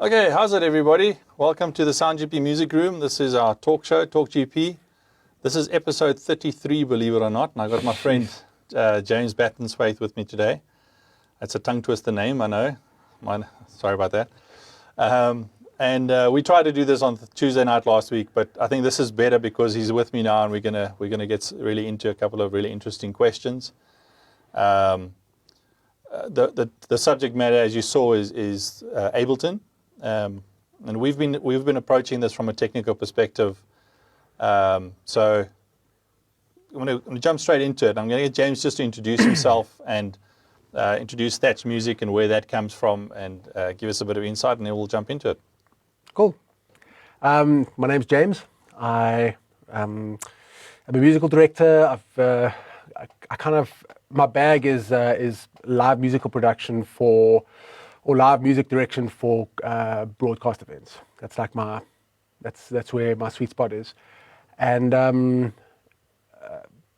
Okay, how's it everybody? Welcome to the Sound GP Music Room. This is our talk show, Talk GP. This is episode 33, believe it or not. And I got my friend James Battenswaith with me today. That's a tongue twister name, I know. Sorry about that. We tried to do this on Tuesday night last week, but I think this is better because he's with me now, and we're gonna get really into a couple of really interesting questions. The subject matter, as you saw, is Abelton. And we've been approaching this from a technical perspective. So I'm going to jump straight into it. I'm going to get James just to introduce himself and introduce Thatch Music and where that comes from, and give us a bit of insight, and then we'll jump into it. Cool. My name's James. I am a musical director. My bag is live musical production or live music direction for broadcast events. That's like that's where my sweet spot is. And I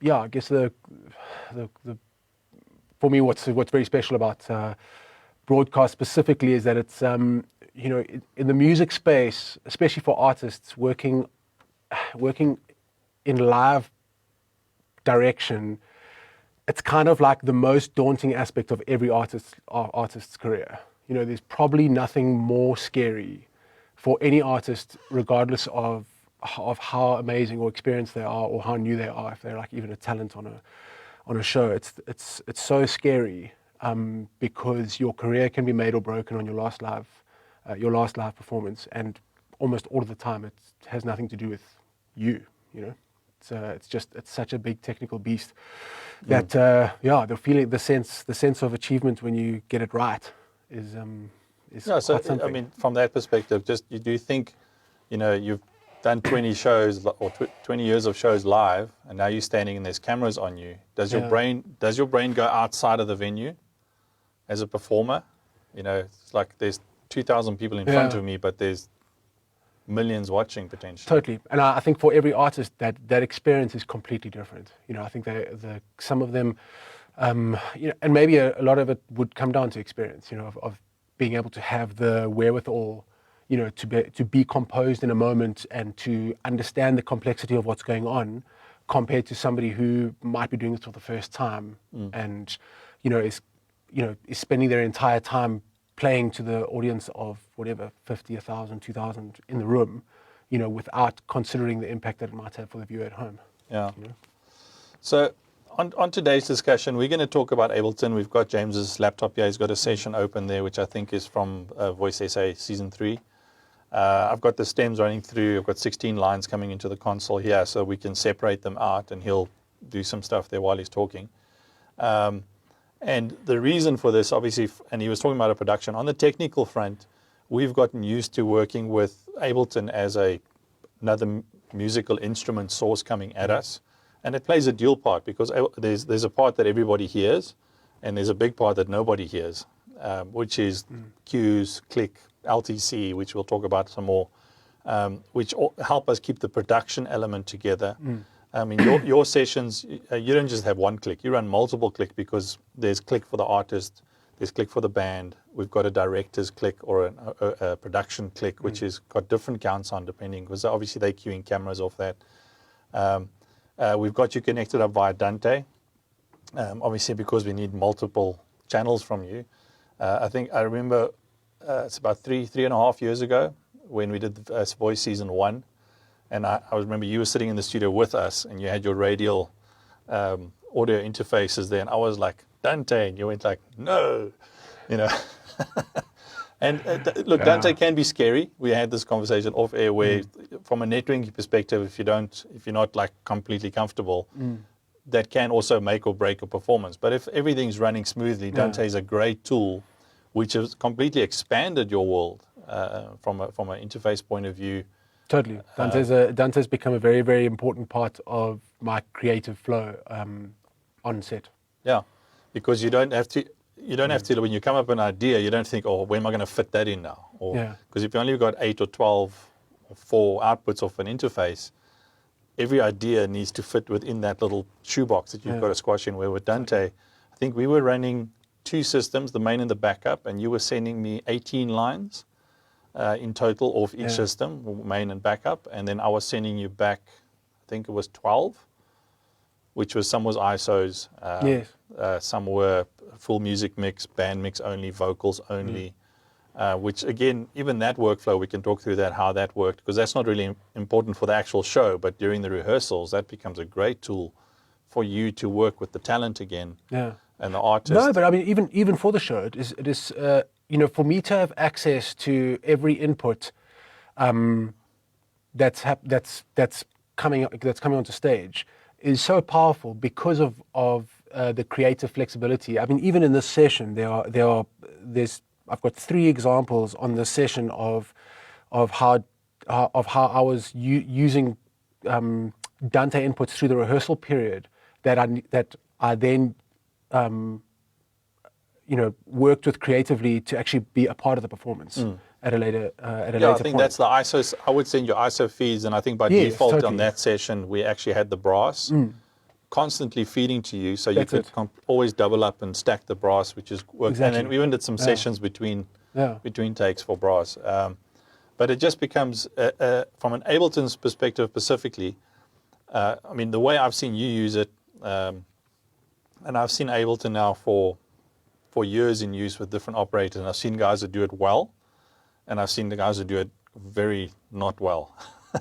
guess the for me, what's very special about broadcast specifically is that it's in the music space, especially for artists working in live direction. It's kind of like the most daunting aspect of every artist's career. There's probably nothing more scary for any artist, regardless of how amazing or experienced they are, or how new they are, if they're like even a talent on a show. It's so scary because your career can be made or broken on your last live performance, and almost all of the time it has nothing to do with you. It's such a big technical beast that the feeling, the sense of achievement when you get it right is quite something. I mean, from that perspective, do you think, you've done 20 shows or 20 years of shows live, and now you're standing and there's cameras on you. Does your brain go outside of the venue as a performer? It's like there's 2,000 people in front of me, but there's millions watching potentially. Totally. And I think for every artist that experience is completely different. I think some of them, and maybe a lot of it would come down to experience, of being able to have the wherewithal, to be composed in a moment and to understand the complexity of what's going on, compared to somebody who might be doing this for the first time and, is spending their entire time playing to the audience of whatever, 50, 1,000, 2,000 in the room, without considering the impact that it might have for the viewer at home. Yeah. So on today's discussion, we're going to talk about Abelton. We've got James's laptop here. He's got a session open there, which I think is from Voice SA Season 3. I've got the stems running through. I've got 16 lines coming into the console here, so we can separate them out, and he'll do some stuff there while he's talking. And the reason for this, obviously, and he was talking about a production. On the technical front, we've gotten used to working with Abelton as another musical instrument source coming at us. And it plays a dual part, because there's a part that everybody hears, and there's a big part that nobody hears, which is cues, click, LTC, which we'll talk about some more, which help us keep the production element together. I mean, your sessions, you don't just have one click. You run multiple click, because there's click for the artist, there's click for the band. We've got a director's click or a production click, which has got different counts on depending, because obviously they're queuing cameras off that. We've got you connected up via Dante, obviously because we need multiple channels from you. I remember it's about three and a half years ago when we did the Voice Season 1. And I remember you were sitting in the studio with us, and you had your radial audio interfaces there, and I was like, Dante, and you went like, no, And look, Dante can be scary. We had this conversation off air where, from a networking perspective, if you're not like completely comfortable, that can also make or break a performance. But if everything's running smoothly, Dante is a great tool, which has completely expanded your world from an interface point of view. Totally. Dante's become a very, very important part of my creative flow on set. Yeah, because you don't have to, when you come up with an idea, you don't think, oh, where am I going to fit that in now? Because if you only got 8 or 12 or 4 outputs off an interface, every idea needs to fit within that little shoebox that you've got to squash in. Where with Dante, I think we were running 2 systems, the main and the backup, and you were sending me 18 lines. in total off each system, main and backup. And then I was sending you back, I think it was 12, which was some was ISOs, some were full music mix, band mix only, vocals only. Which again, even that workflow, we can talk through that, how that worked, because that's not really important for the actual show, but during the rehearsals, that becomes a great tool for you to work with the talent again and the artist. No, but I mean, even for the show, it is for me to have access to every input that's coming onto stage is so powerful because of the creative flexibility. I mean, even in this session, I've got 3 examples on this session of how I was using Dante inputs through the rehearsal period that I then worked with creatively to actually be a part of the performance at a later point. I think that's the ISO. I would send you ISO feeds, and I think by default on that session we actually had the brass constantly feeding to you, so you could always double up and stack the brass, which is work. Exactly. And then we even did some sessions between takes for brass. But it just becomes, from an Ableton's perspective specifically, I mean, the way I've seen you use it, and I've seen Ableton now for years in use with different operators, and I've seen guys that do it well, and I've seen the guys that do it very not well.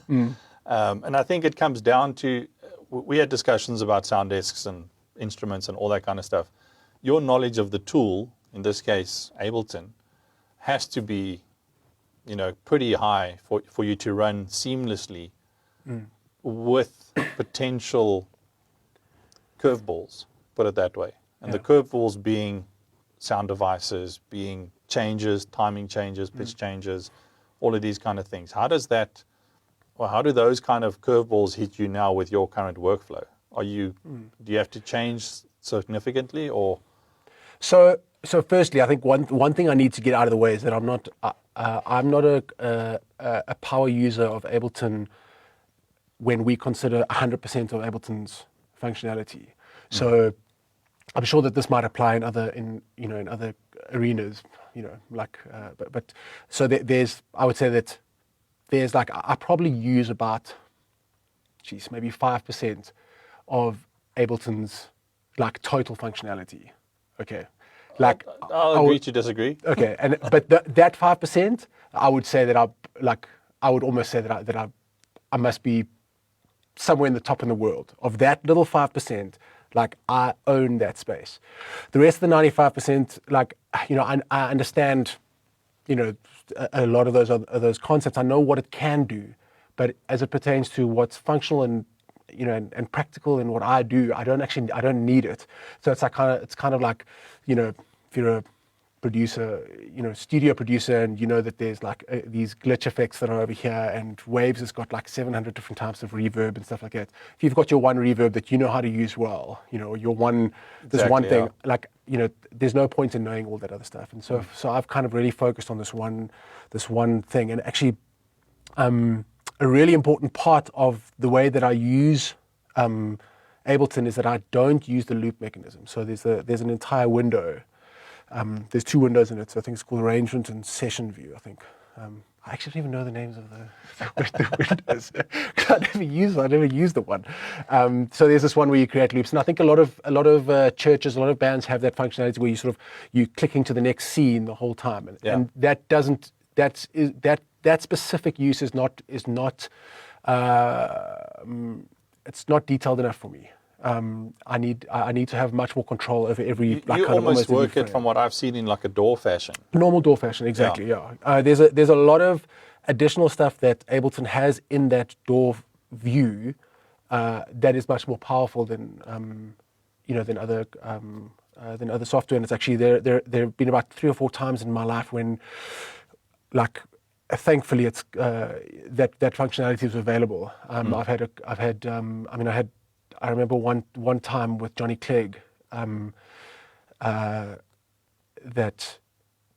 And I think it comes down to, we had discussions about sound desks and instruments and all that kind of stuff. Your knowledge of the tool, in this case Ableton, has to be, pretty high for you to run seamlessly with potential curveballs, put it that way. And the curveballs being sound devices, being changes, timing changes, pitch changes, all of these kind of things. How do those kind of curveballs hit you now with your current workflow? Do you have to change significantly, or? So firstly, I think one thing I need to get out of the way is that I'm not a power user of Ableton when we consider 100% of Ableton's functionality. So I'm sure that this might apply in other arenas, but so I would say that there's I probably use about, maybe 5% of Ableton's total functionality. Okay. I'll agree to disagree. Okay, but that 5%, I would say that I would almost say that I must be somewhere in the top in the world. Of that little 5%, I own that space. The rest of the 95%, I understand, a lot of those concepts. I know what it can do, but as it pertains to what's functional and practical in what I do, I don't need it. So it's kind of like, if you're a producer, studio producer, and that there's these glitch effects that are over here, and Waves has got 700 different types of reverb and stuff like that. If you've got your one reverb that you know how to use well, your one, this one thing, there's no point in knowing all that other stuff. And so I've kind of really focused on this one thing, and actually, a really important part of the way that I use Ableton is that I don't use the loop mechanism. So there's an entire window. There's 2 windows in it, so I think it's called Arrangement and Session View, I think. I actually don't even know the names of the windows. I never use the one. So there's this one where you create loops, and I think a lot of churches, a lot of bands have that functionality where you clicking to the next scene the whole time, and that specific use is not it's not detailed enough for me. I need to have much more control over every. You almost work it from what I've seen in a DAW fashion. Normal DAW fashion, exactly. Yeah. There's a lot of additional stuff that Ableton has in that DAW view that is much more powerful than other software. And it's actually there have been about 3 or 4 times in my life when, thankfully, it's that functionality is available. I remember one time with Johnny Clegg that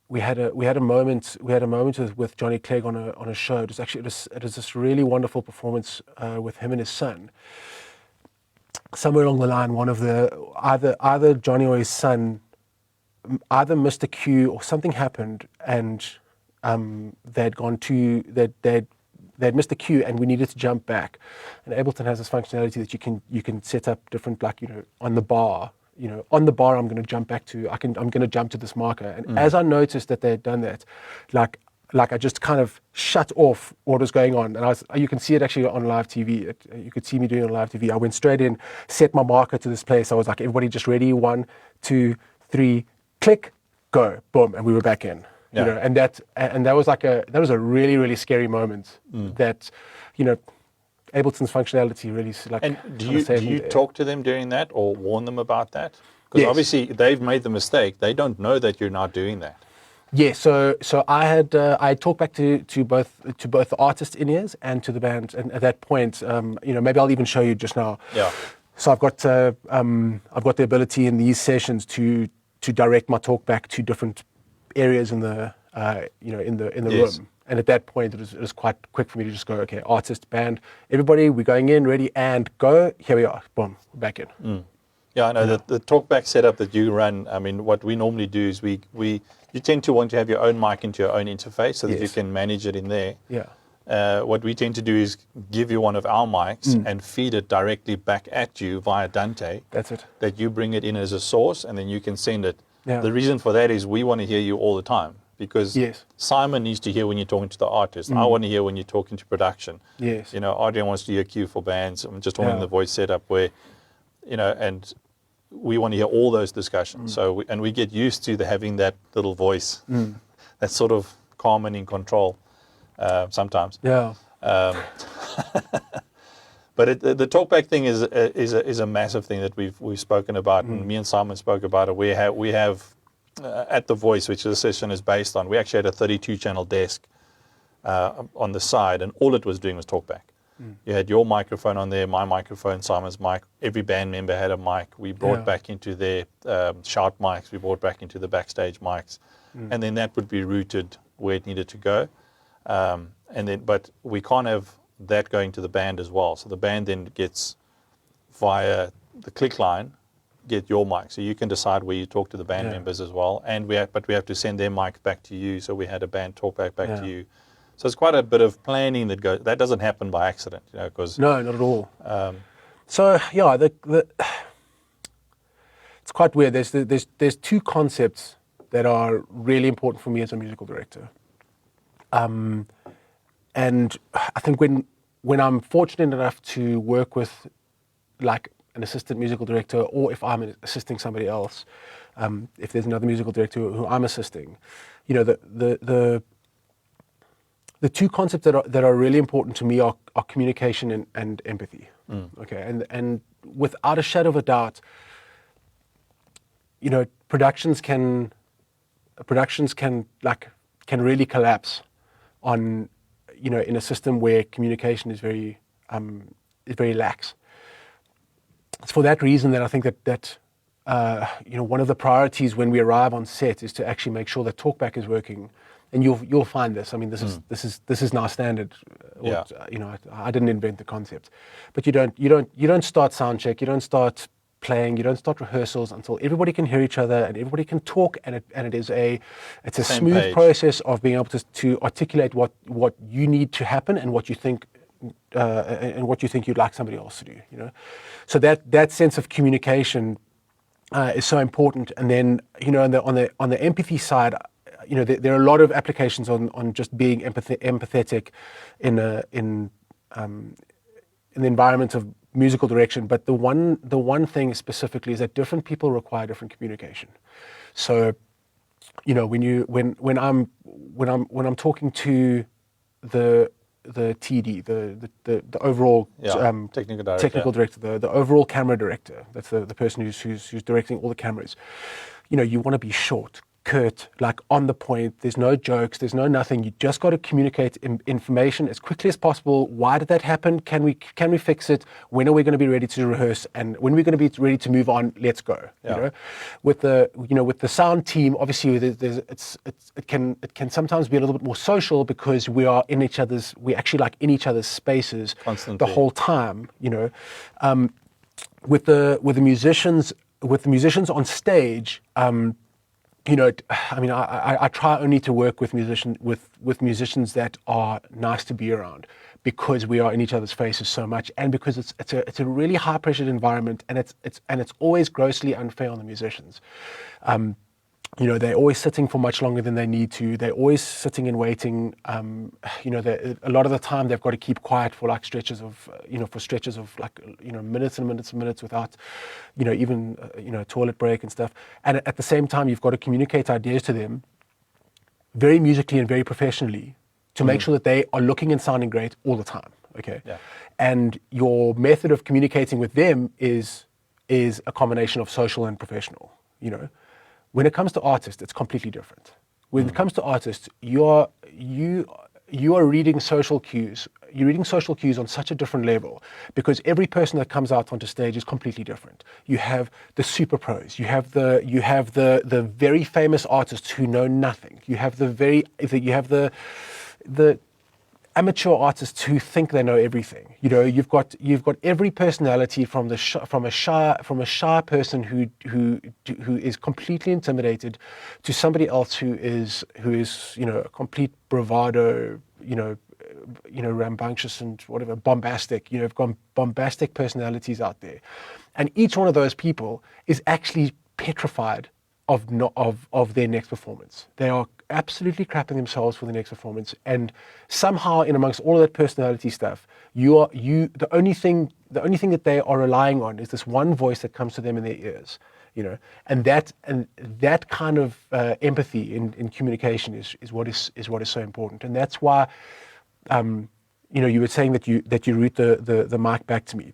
we had a moment with Johnny Clegg on a show. It was this really wonderful performance with him and his son. Somewhere along the line, one of either Johnny or his son either missed a cue or something happened, and they'd missed the cue and we needed to jump back. And Abelton has this functionality that you can set up different, like, on the bar. On the bar, I'm going to jump back to. I'm going to jump to this marker. And as I noticed that they had done that, like I just kind of shut off what was going on. And you can see it actually on live TV. You could see me doing it on live TV. I went straight in, set my marker to this place. I was like, everybody just ready? 1, 2, 3, click, go, boom, and we were back in. Yeah. And that was a really, really scary moment. That, Ableton's functionality really like. And do you talk to them during that or warn them about that? Because obviously they've made the mistake. They don't know that you're not doing that. Yeah. So I had talked back to both the artist in-ears and to the band, and at that point, maybe I'll even show you just now. Yeah. So I've got the ability in these sessions to direct my talk back to different areas in the room. And at that point, it was quite quick for me to just go, okay, artist, band, everybody, we're going in, ready, and go. Here we are, boom, we're back in. Yeah, I know the talkback setup that you run. I mean, what we normally do is you tend to want to have your own mic into your own interface so that you can manage it in there. Yeah. What we tend to do is give you one of our mics and feed it directly back at you via Dante. That's it. That you bring it in as a source and then you can send it. Yeah. The reason for that is we want to hear you all the time. Because Simon needs to hear when you're talking to the artist. I want to hear when you're talking to production. Yes. Adrian wants to hear cue for bands. I'm just talking the voice setup where, and we want to hear all those discussions. So we get used to having that little voice, that's sort of calm and in control sometimes. Yeah. But the talkback thing is a massive thing that we've spoken about, and me and Simon spoke about it. We have. At The Voice, which the session is based on, we actually had a 32-channel desk on the side, and all it was doing was talkback. You had your microphone on there, my microphone, Simon's mic. Every band member had a mic. We brought back into their shout mics. We brought back into the backstage mics, and then that would be routed where it needed to go. But we can't have that going to the band as well. So the band then gets via the click line. Get your mic, so you can decide where you talk to the band members as well. And we have to send their mic back to you. So we had a band talk back to you. So it's quite a bit of planning that goes. That doesn't happen by accident, because no, not at all. It's quite weird. There's two concepts that are really important for me as a musical director. And I think when I'm fortunate enough to work with like an assistant musical director, or if I'm assisting somebody else, if there's another musical director who I'm assisting, the two concepts that are really important to me are communication and empathy. Okay, and without a shadow of a doubt, productions can really collapse on in a system where communication is very lax. It's for that reason that I think that one of the priorities when we arrive on set is to actually make sure that talkback is working, and you'll find this. I mean, this is now standard. I didn't invent the concept, but you don't start sound check, you don't start playing, you don't start rehearsals until everybody can hear each other and everybody can talk, and it's a smooth process of being able to articulate what you need to happen and what you think. And what you think you'd like somebody else to do, so that sense of communication is so important. And then on the empathy side, there are a lot of applications on just being empathetic in the environment of musical direction. But the one thing specifically is that different people require different communication. So when I'm talking to the TD, the overall technical director, the overall camera director. That's the person who's directing all the cameras. You want to be short, curt, like on the point. There's no jokes. There's no nothing. You just got to communicate information as quickly as possible. Why did that happen? Can we fix it? When are we going to be ready to rehearse? And when are we going to be ready to move on? Let's go. With the sound team, obviously it can sometimes be a little bit more social because we're actually like in each other's spaces constantly the whole time. With the musicians on stage. you know, I mean, I try only to work with musicians that are nice to be around, because we are in each other's faces so much, and because it's a really high pressured environment, and it's always grossly unfair on the musicians. You know, they're always sitting for much longer than they need to. They're always sitting and waiting. You know, a lot of the time they've got to keep quiet for like stretches of, like, you know, minutes and minutes and minutes without, you know, even, you know, a toilet break and stuff. And at the same time, you've got to communicate ideas to them very musically and very professionally to make sure that they are looking and sounding great all the time. Okay. Yeah. And your method of communicating with them is a combination of social and professional, you know. When it comes to artists, it's completely different. When it comes to artists, you are reading social cues. You're reading social cues on such a different level, because every person that comes out onto stage is completely different. You have the super pros. You have the very famous artists who know nothing. You have the amateur artists who think they know everything. You know, you've got every personality, from a shy person who is completely intimidated, to somebody else who is you know, a complete bravado, you know, rambunctious and whatever, bombastic. You know, you've got bombastic personalities out there, and each one of those people is actually petrified of their next performance. They are absolutely crapping themselves for the next performance, and somehow in amongst all of that personality stuff, the only thing that they are relying on is this one voice that comes to them in their ears, you know, and that kind of empathy in communication is what is so important. And that's why, you know, you were saying that you route the mic back to me.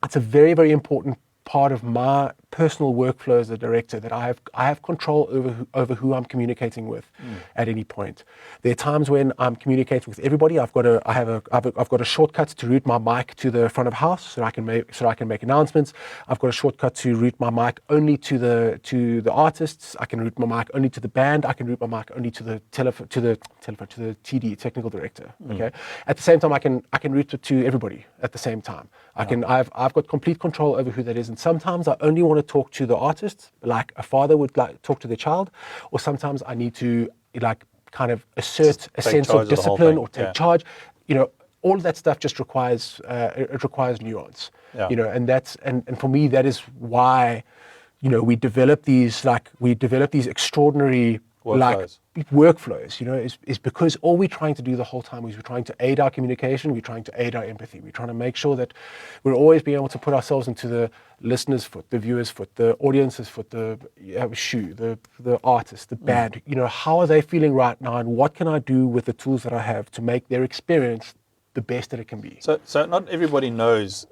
It's a very, very important part of my personal workflow as a director, that I have control over who I'm communicating with at any point. There are times when I'm communicating with everybody. I've got a shortcut to route my mic to the front of house, so I can make announcements. I've got a shortcut to route my mic only to the artists. I can route my mic only to the band. I can route my mic only to the TD, technical director. Okay. At the same time, I can route it to everybody at the same time. I've got complete control over who that is, and sometimes I only want to talk to the artist, like a father would like talk to their child, or sometimes I need to like kind of assert a sense of discipline or take charge. You know, all of that stuff just requires nuance. Yeah. You know, and for me, that is why, you know, we develop these extraordinary workflows, you know, is because all we're trying to do the whole time is we're trying to aid our communication, we're trying to aid our empathy, we're trying to make sure that we're always being able to put ourselves into the listener's foot, the viewer's foot, the audience's foot, the shoe, the artist, the band. You know, how are they feeling right now, and what can I do with the tools that I have to make their experience the best that it can be? So not everybody knows,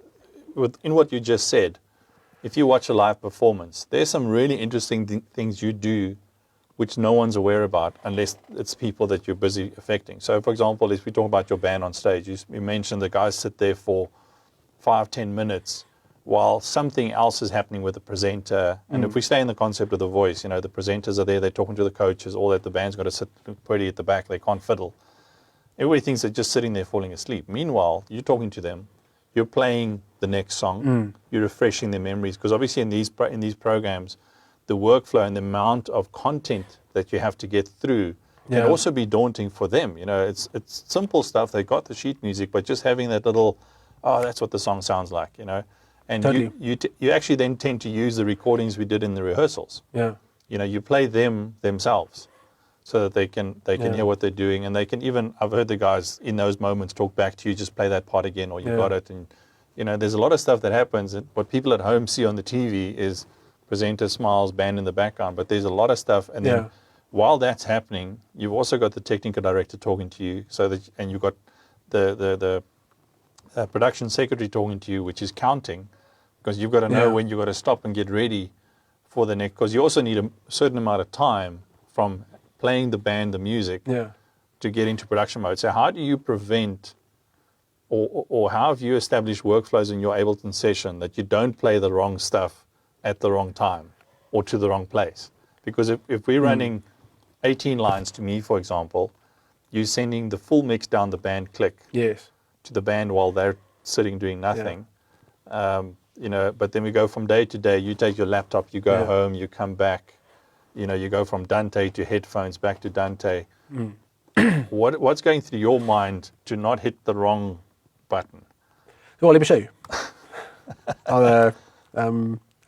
in what you just said, if you watch a live performance, there's some really interesting things you do which no one's aware about unless it's people that you're busy affecting. So, for example, if we talk about your band on stage, you mentioned the guys sit there for 5-10 minutes while something else is happening with the presenter. And if we stay in the concept of the voice, you know, the presenters are there, they're talking to the coaches, all that, the band's got to sit pretty at the back, they can't fiddle. Everybody thinks they're just sitting there falling asleep. Meanwhile, you're talking to them, you're playing the next song, you're refreshing their memories, because obviously in these programs, the workflow and the amount of content that you have to get through can also be daunting for them. You know, it's simple stuff. They got the sheet music, but just having that little, that's what the song sounds like, you know. And totally. you actually then tend to use the recordings we did in the rehearsals. Yeah. You know, you play them themselves so that they can hear what they're doing, and they can even, I've heard the guys in those moments talk back to you, just play that part again, or you got it. And, you know, there's a lot of stuff that happens, and what people at home see on the TV is presenter smiles, band in the background, but there's a lot of stuff. And then while that's happening, you've also got the technical director talking to you, and you've got the production secretary talking to you, which is counting, because you've got to know when you've got to stop and get ready for the next, because you also need a certain amount of time from playing the band, the music, to get into production mode. So how do you prevent, or how have you established workflows in your Abelton session that you don't play the wrong stuff at the wrong time or to the wrong place? Because if we're running 18 lines to me, for example, you're sending the full mix down the band click to the band while they're sitting doing nothing. You know, but then we go from day to day. You take your laptop, you go home, you come back, you go from Dante to headphones back to Dante. What's going through your mind to not hit the wrong button? Well, let me show you. I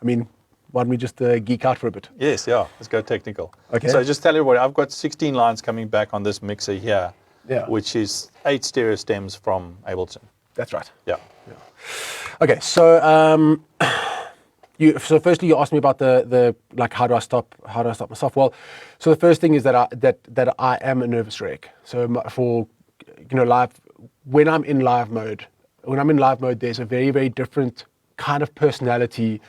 mean, why don't we just geek out for a bit? Yes, yeah. Let's go technical. Okay. So just tell everybody, I've got 16 lines coming back on this mixer here, which is 8 stereo stems from Abelton. That's right. Yeah. Okay, so so firstly, you asked me about the like how do I stop myself? Well, so the first thing is that I am a nervous wreck. So for live, when I'm in live mode, there's a very, very different kind of personality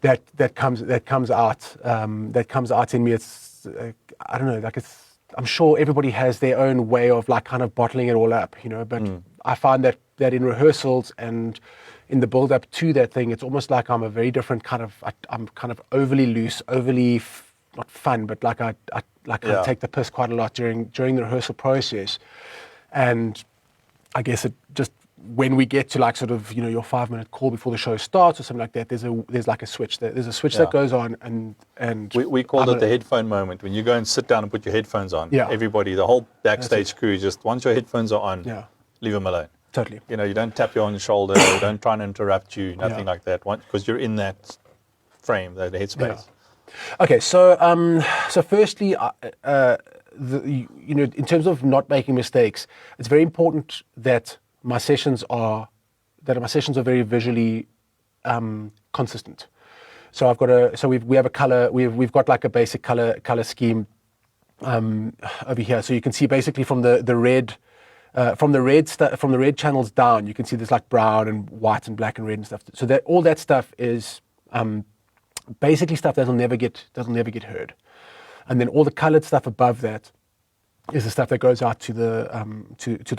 that comes out in me. It's I don't know, like I'm sure everybody has their own way of like kind of bottling it all up, but I find that in rehearsals and in the build up to that thing, it's almost like I'm a very different kind of, I'm kind of overly loose, overly not fun, but like I take the piss quite a lot during the rehearsal process. And I guess it just, when we get to like sort of, your 5-minute call before the show starts or something like that, there's like a switch there's a switch that goes on, and we called it the headphone moment. When you go and sit down and put your headphones on, everybody, the whole backstage crew, just once your headphones are on, leave them alone. Totally. You don't tap you on the shoulder, you don't try and interrupt you, nothing like that, because you're in that frame, the headspace. Okay, so firstly, in terms of not making mistakes, it's very important that my sessions are very visually consistent. So we have a color, we've got like a basic color scheme over here. So you can see basically from the red. From the red channels down, you can see there's like brown and white and black and red and stuff. So that all that stuff is basically stuff that'll never get heard, and then all the colored stuff above that is the stuff that goes out to the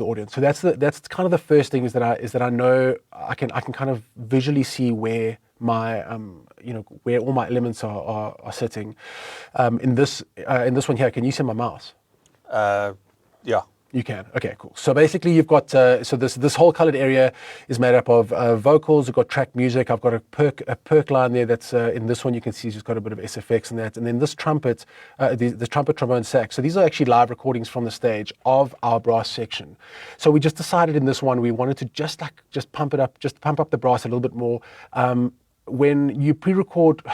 audience. So that's kind of the first thing is that I know I can kind of visually see where my where all my elements are sitting. In this one here, can you see my mouse? Yeah. You can. Okay, cool. So basically, you've got this whole colored area is made up of vocals. We've got track music. I've got a perk line there. That's in this one. You can see it's got a bit of SFX in that, and then this trumpet, the trumpet, trombone, sax. So these are actually live recordings from the stage of our brass section. So we just decided in this one we wanted to just pump it up, just pump up the brass a little bit more. When you pre-record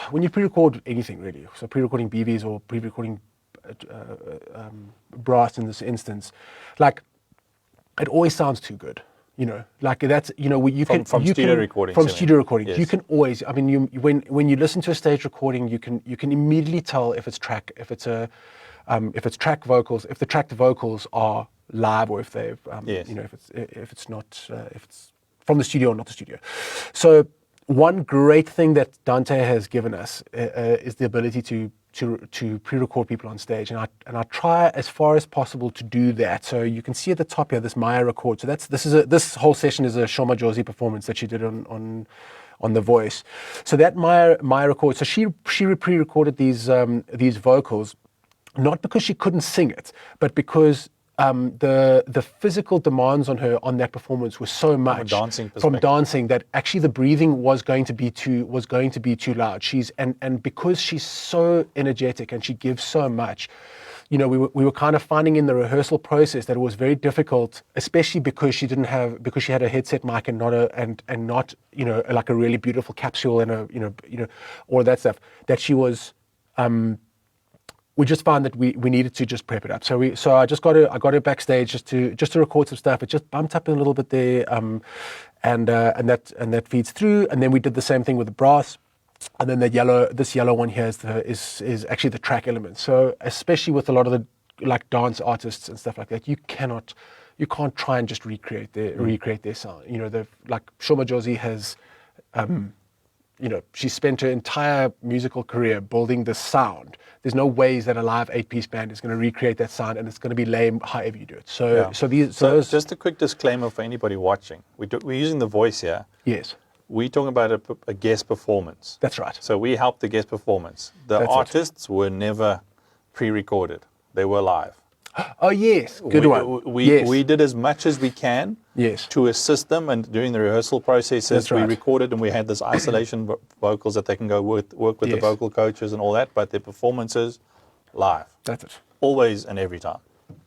anything really, so pre-recording BVs or pre-recording brass in this instance, like it always sounds too good, like that's from studio recording. Yes. You can always, I mean, when you listen to a stage recording, you can immediately tell if it's track vocals, if the tracked vocals are live, or if they've if it's from the studio or not the studio. So one great thing that Dante has given us is the ability to pre-record people on stage, and I try as far as possible to do that. So you can see at the top here this Maya record. So this whole session is a Shoma Josie performance that she did on The Voice. So that Maya record. So she pre-recorded these vocals, not because she couldn't sing it, but because the physical demands on her on that performance were so much from dancing that actually the breathing was going to be too loud. And because she's so energetic and she gives so much, we were kind of finding in the rehearsal process that it was very difficult, especially because she had a headset mic and not like a really beautiful capsule and all of that stuff, that she was. We just found that we needed to just prep it up. So I got her backstage just to record some stuff. It just bumped up a little bit there, and that feeds through. And then we did the same thing with the brass. And then this yellow one here is actually the track element. So especially with a lot of the like dance artists and stuff like that, you can't try and just recreate their sound. Like Shoma Josie has. She spent her entire musical career building the sound. There's no ways that a live 8-piece band is going to recreate that sound, and it's going to be lame however you do it. So just a quick disclaimer for anybody watching. We're using The Voice here. Yes. We're talking about a guest performance. That's right. So we helped the guest performance. The artists were never pre-recorded. They were live. Oh yes, good one. Yes. We did as much as we can Yes. to assist them, and during the rehearsal processes, That's right. we recorded and we had this isolation vocals that they can go work with the Yes. vocal coaches and all that, but their performances live, That's it. always and every time.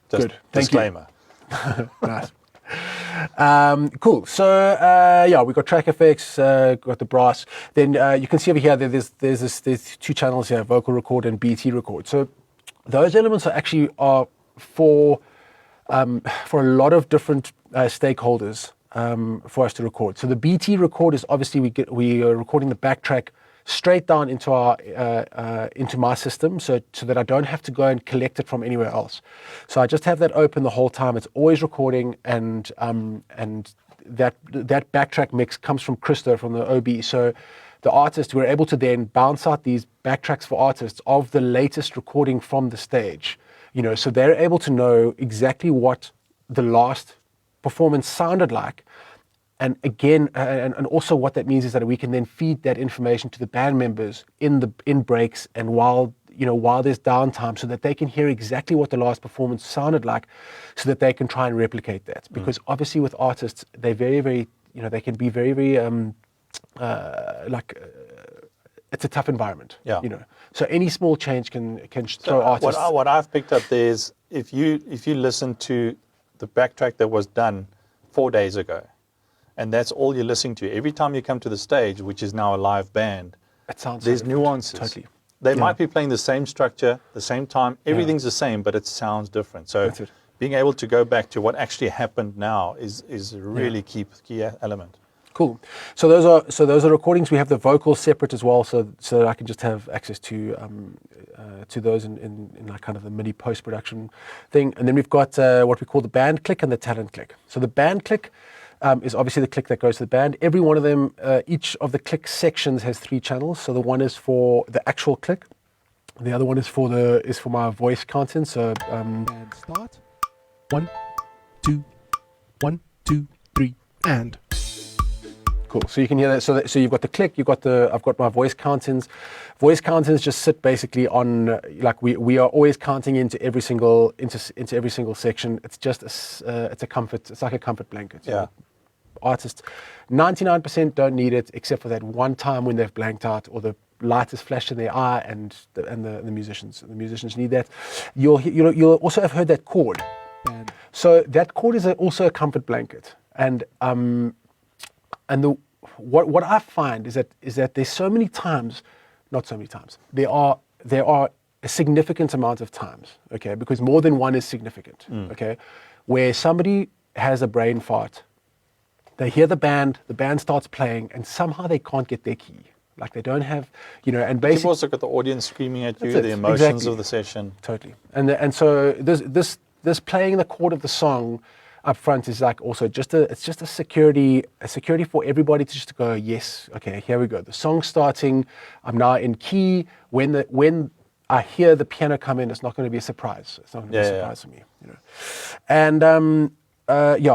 Just Good. Thank you. disclaimer. Nice. Cool. So we got track effects, got the brass. Then you can see over here that there's two channels here: vocal record and BT record. So those elements are for a lot of different stakeholders for us to record. So the BT record is obviously we are recording the backtrack straight down into our into my system, so that I don't have to go and collect it from anywhere else. So I just have that open the whole time. It's always recording, and that backtrack mix comes from Cristo, from the OB. So the artist, we're able to then bounce out these backtracks for artists of the latest recording from the stage. So they're able to know exactly what the last performance sounded like. And again, and also what that means is that we can then feed that information to the band members in breaks and while there's downtime, so that they can hear exactly what the last performance sounded like, so that they can try and replicate that. Because obviously with artists, they're very, very, they can be very, very it's a tough environment. Yeah. So any small change can throw artists. What I've picked up there is if you listen to the backtrack that was done 4 days ago, and that's all you're listening to, every time you come to the stage, which is now a live band, it sounds there's so different. nuances. Totally. They might be playing the same structure, the same time, everything's the same, but it sounds different. So That's it. being able to go back to what actually happened now is a really key element. Cool. So those are recordings. We have the vocals separate as well, so that I can just have access to those in like kind of the MIDI post production thing. And then we've got what we call the band click and the talent click. So the band click is obviously the click that goes to the band. Every one of them, each of the click sections has 3 channels. So the one is for the actual click, the other one is for my voice content. So and start 1 2 1 2 3 and. Cool. So you can hear that. So you've got the click. I've got my voice countings. Voice countings just sit basically on, like we are always counting into every single section. It's just it's a comfort. It's like a comfort blanket. Yeah. Artists, 99% don't need it, except for that one time when they've blanked out or the light has flashed in their eye, and the musicians need that. You'll also have heard that chord. So that chord is also a comfort blanket, and what I find is that there's so many times, not so many times, there are a significant amount of times, okay, because more than one is significant, okay, where somebody has a brain fart, they hear the band starts playing, and somehow they can't get their key. Like they don't have, and basically... You've also got the audience screaming at you, That's it, the emotions exactly. of the session. Totally. And so this playing the chord of the song up front is like also it's just a security for everybody to just go, yes, okay, here we go. The song's starting. I'm now in key. When I hear the piano come in, it's not going to be a surprise. It's not going to be a surprise for me. And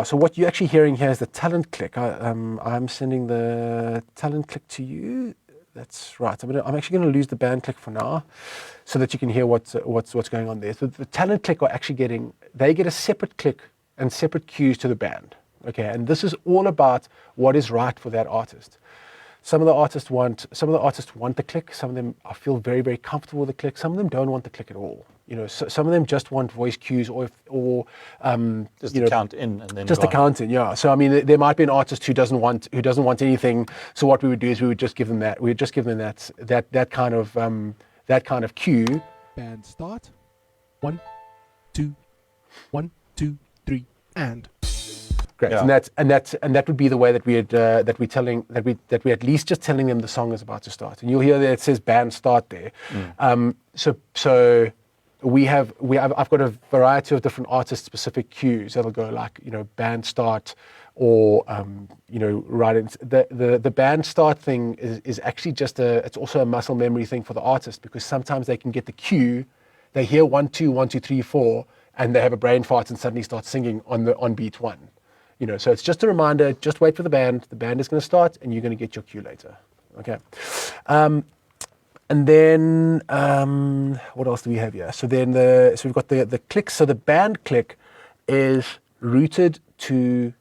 so what you're actually hearing here is the talent click. I'm sending the talent click to you. That's right. I'm actually going to lose the band click for now, so that you can hear what's going on there. So the talent click are actually they get a separate click and separate cues to the band. Okay, and this is all about what is right for that artist. Some of the artists want the click. Some of them I feel very, very comfortable with the click. Some of them don't want the click at all. Some of them just want voice cues or just to count in and then just to count in. Yeah. So I mean, there might be an artist who doesn't want anything. So what we would do is we would just give them that. We would just give them that kind of cue. Band start 1 2 1 2 3 and. Great, Yeah. and that would be the way that we're at least just telling them the song is about to start. And you'll hear that it says band start there. So I've got a variety of different artist specific cues that'll go like band start, or right in the band start thing is actually it's also a muscle memory thing for the artist, because sometimes they can get the cue, they hear 1 2 1 2 3 4, and they have a brain fart and suddenly start singing on beat 1. So it's just a reminder, just wait for the band is going to start and you're going to get your cue later. Okay. And then what else do we have here? So then we've got the click. So the band click is routed to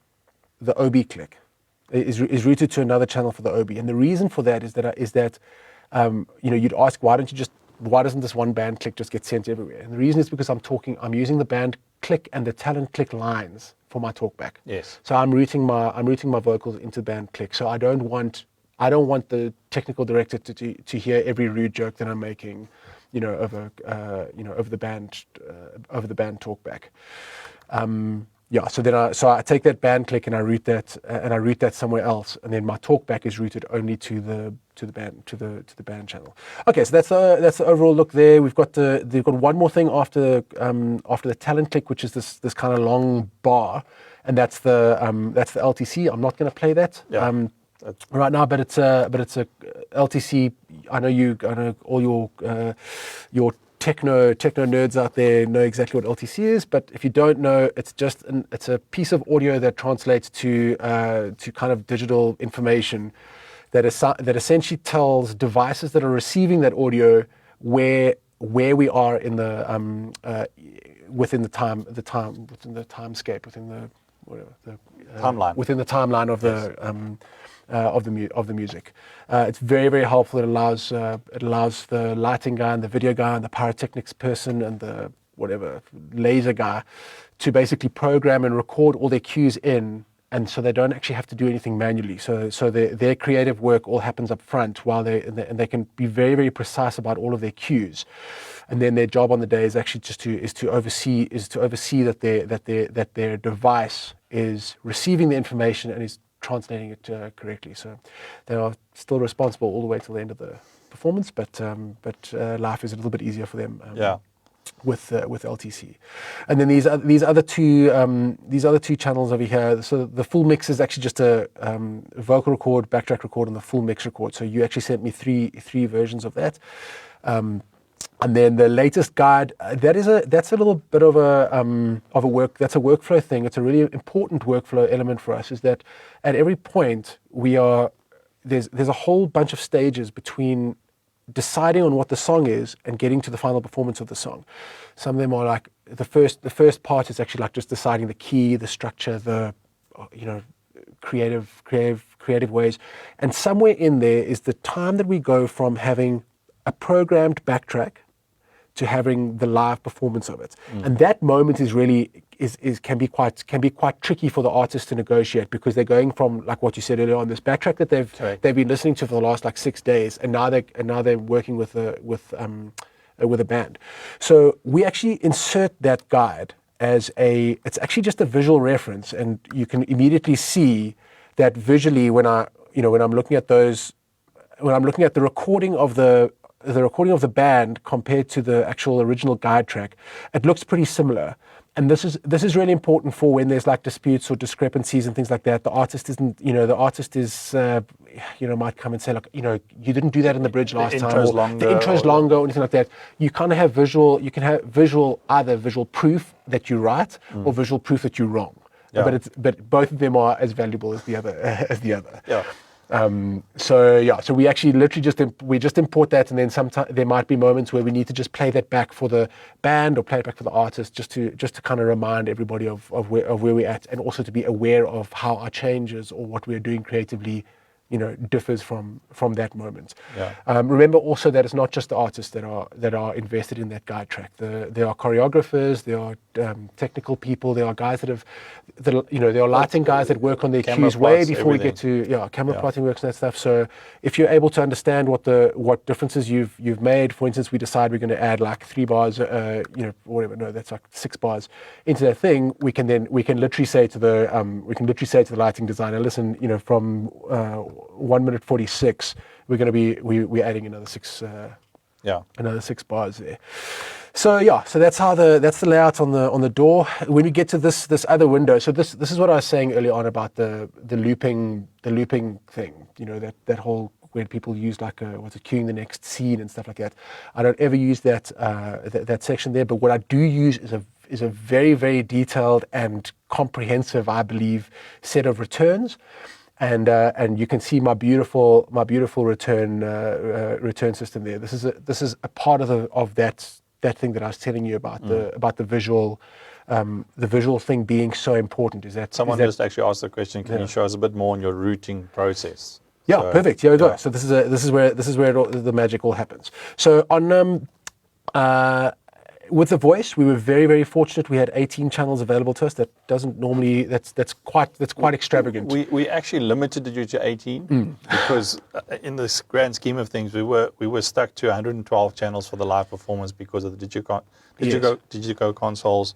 the OB click. Is routed to another channel for the OB. And the reason for that is that you'd ask, why doesn't this one band click just get sent everywhere? And the reason is because I'm using the band click and the talent click lines for my talkback. Yes. So I'm routing my vocals into band click. So I don't want the technical director to hear every rude joke that I'm making, over the band talkback. So I take that band click and I route that somewhere else, and then my talkback is routed only to the band channel. Okay, so that's the overall look there. They've got one more thing after the talent click, which is this kind of long bar, and that's the LTC. I'm not going to play that. Yeah. Right now, but it's a LTC. I know all your techno nerds out there know exactly what LTC is, but if you don't know, it's a piece of audio that translates to kind of digital information that essentially tells devices that are receiving that audio where we are in the within the timescape, within the timeline, within the timeline of the of the music. It's very, very helpful. It allows the lighting guy and the video guy and the pyrotechnics person and the laser guy to basically program and record all their cues in, and so they don't actually have to do anything manually. So their creative work all happens up front while they can be very, very precise about all of their cues. And then their job on the day is actually just to oversee that their device is receiving the information and is translating it correctly. So they are still responsible all the way till the end of the performance, but life is a little bit easier for them. With LTC, and then these other two channels over here. So the full mix is actually just a vocal record, backtrack record, and the full mix record. So you actually sent me three versions of that. And then the latest guide, that's a little bit of a workflow thing. It's a really important workflow element for us, is that at every point there's a whole bunch of stages between deciding on what the song is and getting to the final performance of the song. Some of them are like the first part is actually like just deciding the key, the structure, the creative ways. And somewhere in there is the time that we go from having a programmed backtrack to having the live performance of it. And that moment is really can be quite tricky for the artist to negotiate, because they're going from, like what you said earlier on, this backtrack that they've been listening to for the last 6 days, and now they're working with a band. So we insert that guide it's actually just a visual reference, and you can immediately see that visually when I'm looking at the recording of the band compared to the actual original guide track, it looks pretty similar. And this is really important for when there's like disputes or discrepancies and things like that. The artist might come and say, like, you didn't do that in the bridge last time, or the intro's longer, or anything like that. You kind of have either visual proof that you're right or visual proof that you're wrong. Yeah. But both of them are as valuable as the other. Yeah. So we actually literally just import that, and then sometimes there might be moments where we need to just play that back for the band or play it back for the artist, just to kind of remind everybody of where we're at, and also to be aware of how our changes or what we're doing creatively differs from that moment. Yeah. Remember also that it's not just the artists that are invested in that guide track. There are choreographers, there are technical people, there are guys there are lighting guys that work on their cues way before we get to camera plotting works and that stuff. So if you're able to understand what differences you've made, for instance, we decide we're going to add like 3 bars, that's like 6 bars into that thing. We can literally say to the lighting designer, listen, from 1 minute 46, we're adding another 6 bars there. So that's the layout on the door. When we get to this other window, so this is what I was saying earlier on about the looping thing. That whole, where people use like queuing the next scene and stuff like that. I don't ever use that section there, but what I do use is a very, very detailed and comprehensive, I believe, set of returns. and you can see my beautiful return system there. This is a part of that thing that I was telling you about, the visual thing being so important. Someone just actually asked the question, can you show us a bit more on your routing process? Yeah, So, perfect. Here we go. So this is where the magic all happens. So on with the voice, we were very, very fortunate. We had 18 channels available to us. That doesn't normally. That's quite extravagant. We actually limited it to 18 because in this grand scheme of things, we were stuck to 112 channels for the live performance because of the Digico consoles,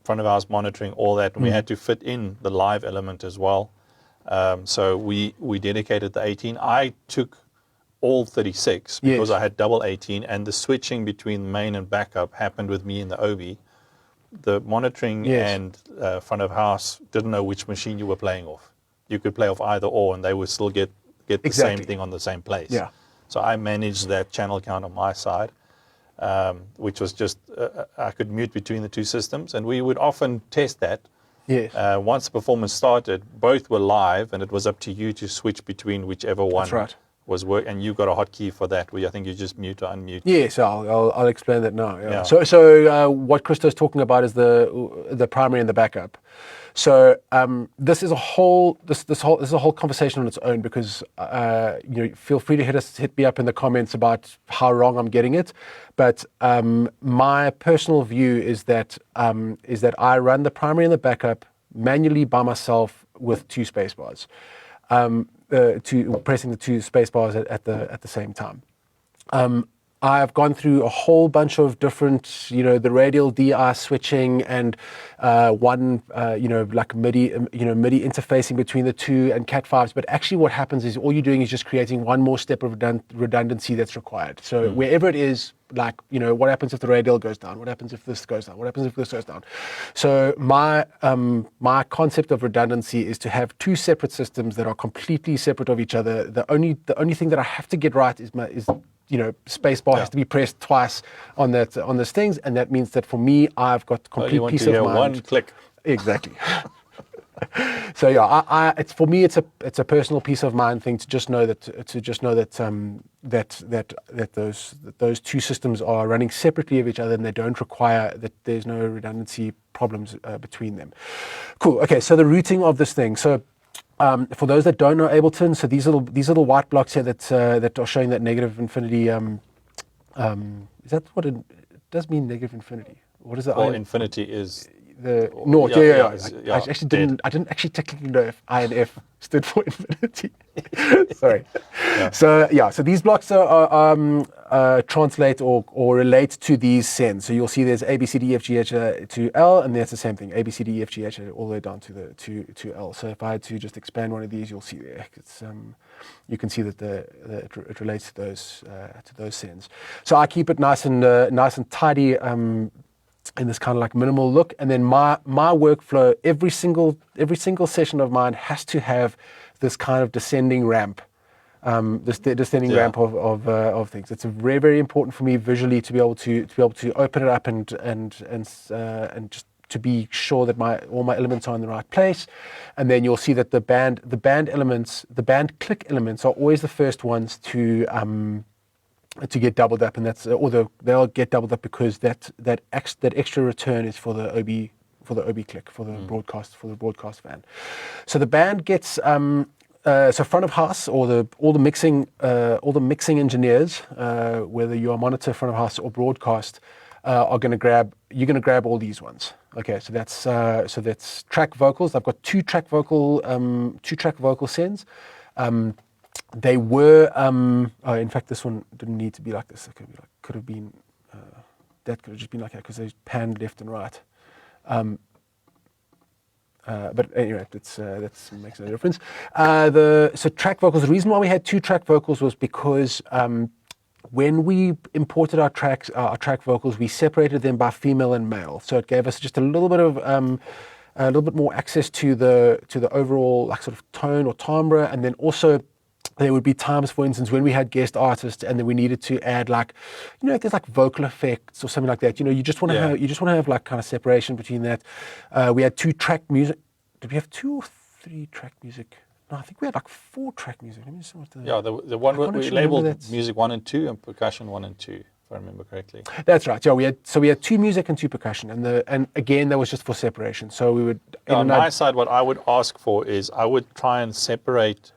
front of house monitoring, all that, and we had to fit in the live element as well. So we dedicated the 18. I took all 36 because I had double 18, and the switching between main and backup happened with me in the OB. The monitoring and front of house didn't know which machine you were playing off. You could play off either or, and they would still get the same thing on the same place. Yeah. So I managed that channel count on my side, which was just I could mute between the two systems, and we would often test that. Yes. Once the performance started, both were live, and it was up to you to switch between whichever one. That's right. Was work, and you got a hotkey for that, where I think you just mute or unmute. Yes, I'll explain that now. Yeah. So what Cristo's talking about is the primary and the backup. So this is a whole conversation on its own, because feel free to hit me up in the comments about how wrong I'm getting it. But my personal view is that I run the primary and the backup manually by myself with 2 spacebars. Pressing the 2 space bars at the same time. I've gone through a whole bunch of different, the radial DI switching and like MIDI interfacing between the 2 and Cat5s. But actually, what happens is all you're doing is just creating one more step of redundancy that's required. So wherever it is, like, what happens if the radial goes down? What happens if this goes down? What happens if this goes down? So my concept of redundancy is to have 2 separate systems that are completely separate of each other. The only thing that I have to get right is spacebar has to be pressed twice on those things, and that means that for me, I've got complete peace of mind. One click. Exactly. So yeah, it's for me, it's a personal peace of mind thing to just know that those 2 systems are running separately of each other, and they don't require that there's no redundancy problems between them. Cool. Okay, so the routing of this thing. So for those that don't know Abelton, so these little white blocks here that are showing that negative infinity. Is that what it does mean? Negative infinity. What is it? Well, infinity is the naught. Yeah. I actually dead. I didn't actually technically know if I and F stood for infinity. Sorry. Yeah. So these blocks translate or relate to these sends. So you'll see there's A, B, C, D, F, G, H to L, and that's the same thing. A, B, C, D, F, G, H all the way down to L. So if I had to just expand one of these, you'll see there. It's you can see that it relates to those sends. So I keep it nice and tidy. In this kind of like minimal look, and then my workflow, every single session of mine has to have this kind of descending ramp, descending ramp of things. It's very, very important for me visually to be able to open it up and just to be sure that all my elements are in the right place. And then you'll see that the band click elements are always the first ones to get doubled up, and they'll get doubled up because that extra return is for the OB click, for the broadcast fan. So the band gets so front of house, or all the mixing engineers, whether you are monitor, front of house, or broadcast, you're going to grab all these ones. Okay, so that's track vocals. I've got two track vocal sends. They were, in fact, this one didn't need to be like this. It could have been, that could have just been like that because they panned left and right. But anyway, that makes no difference. So track vocals, the reason why we had 2 track vocals was because when we imported our track vocals, we separated them by female and male. So it gave us just a little bit more access to the overall like sort of tone or timbre, and then also there would be times, for instance, when we had guest artists and then we needed to add like, if there's like vocal effects or something like that, you just want to have like kind of separation between that. We had 2 track music. Did we have 2 or 3 track music? No, I think we had like 4-track music. Let me see what the... Yeah, the one I can't we actually remember labeled that. music 1 and 2 and percussion 1 and 2, if I remember correctly. That's right. Yeah, we had 2 music and 2 percussion, and again that was just for separation. So we would. On my side, what I would ask for is I would try and separate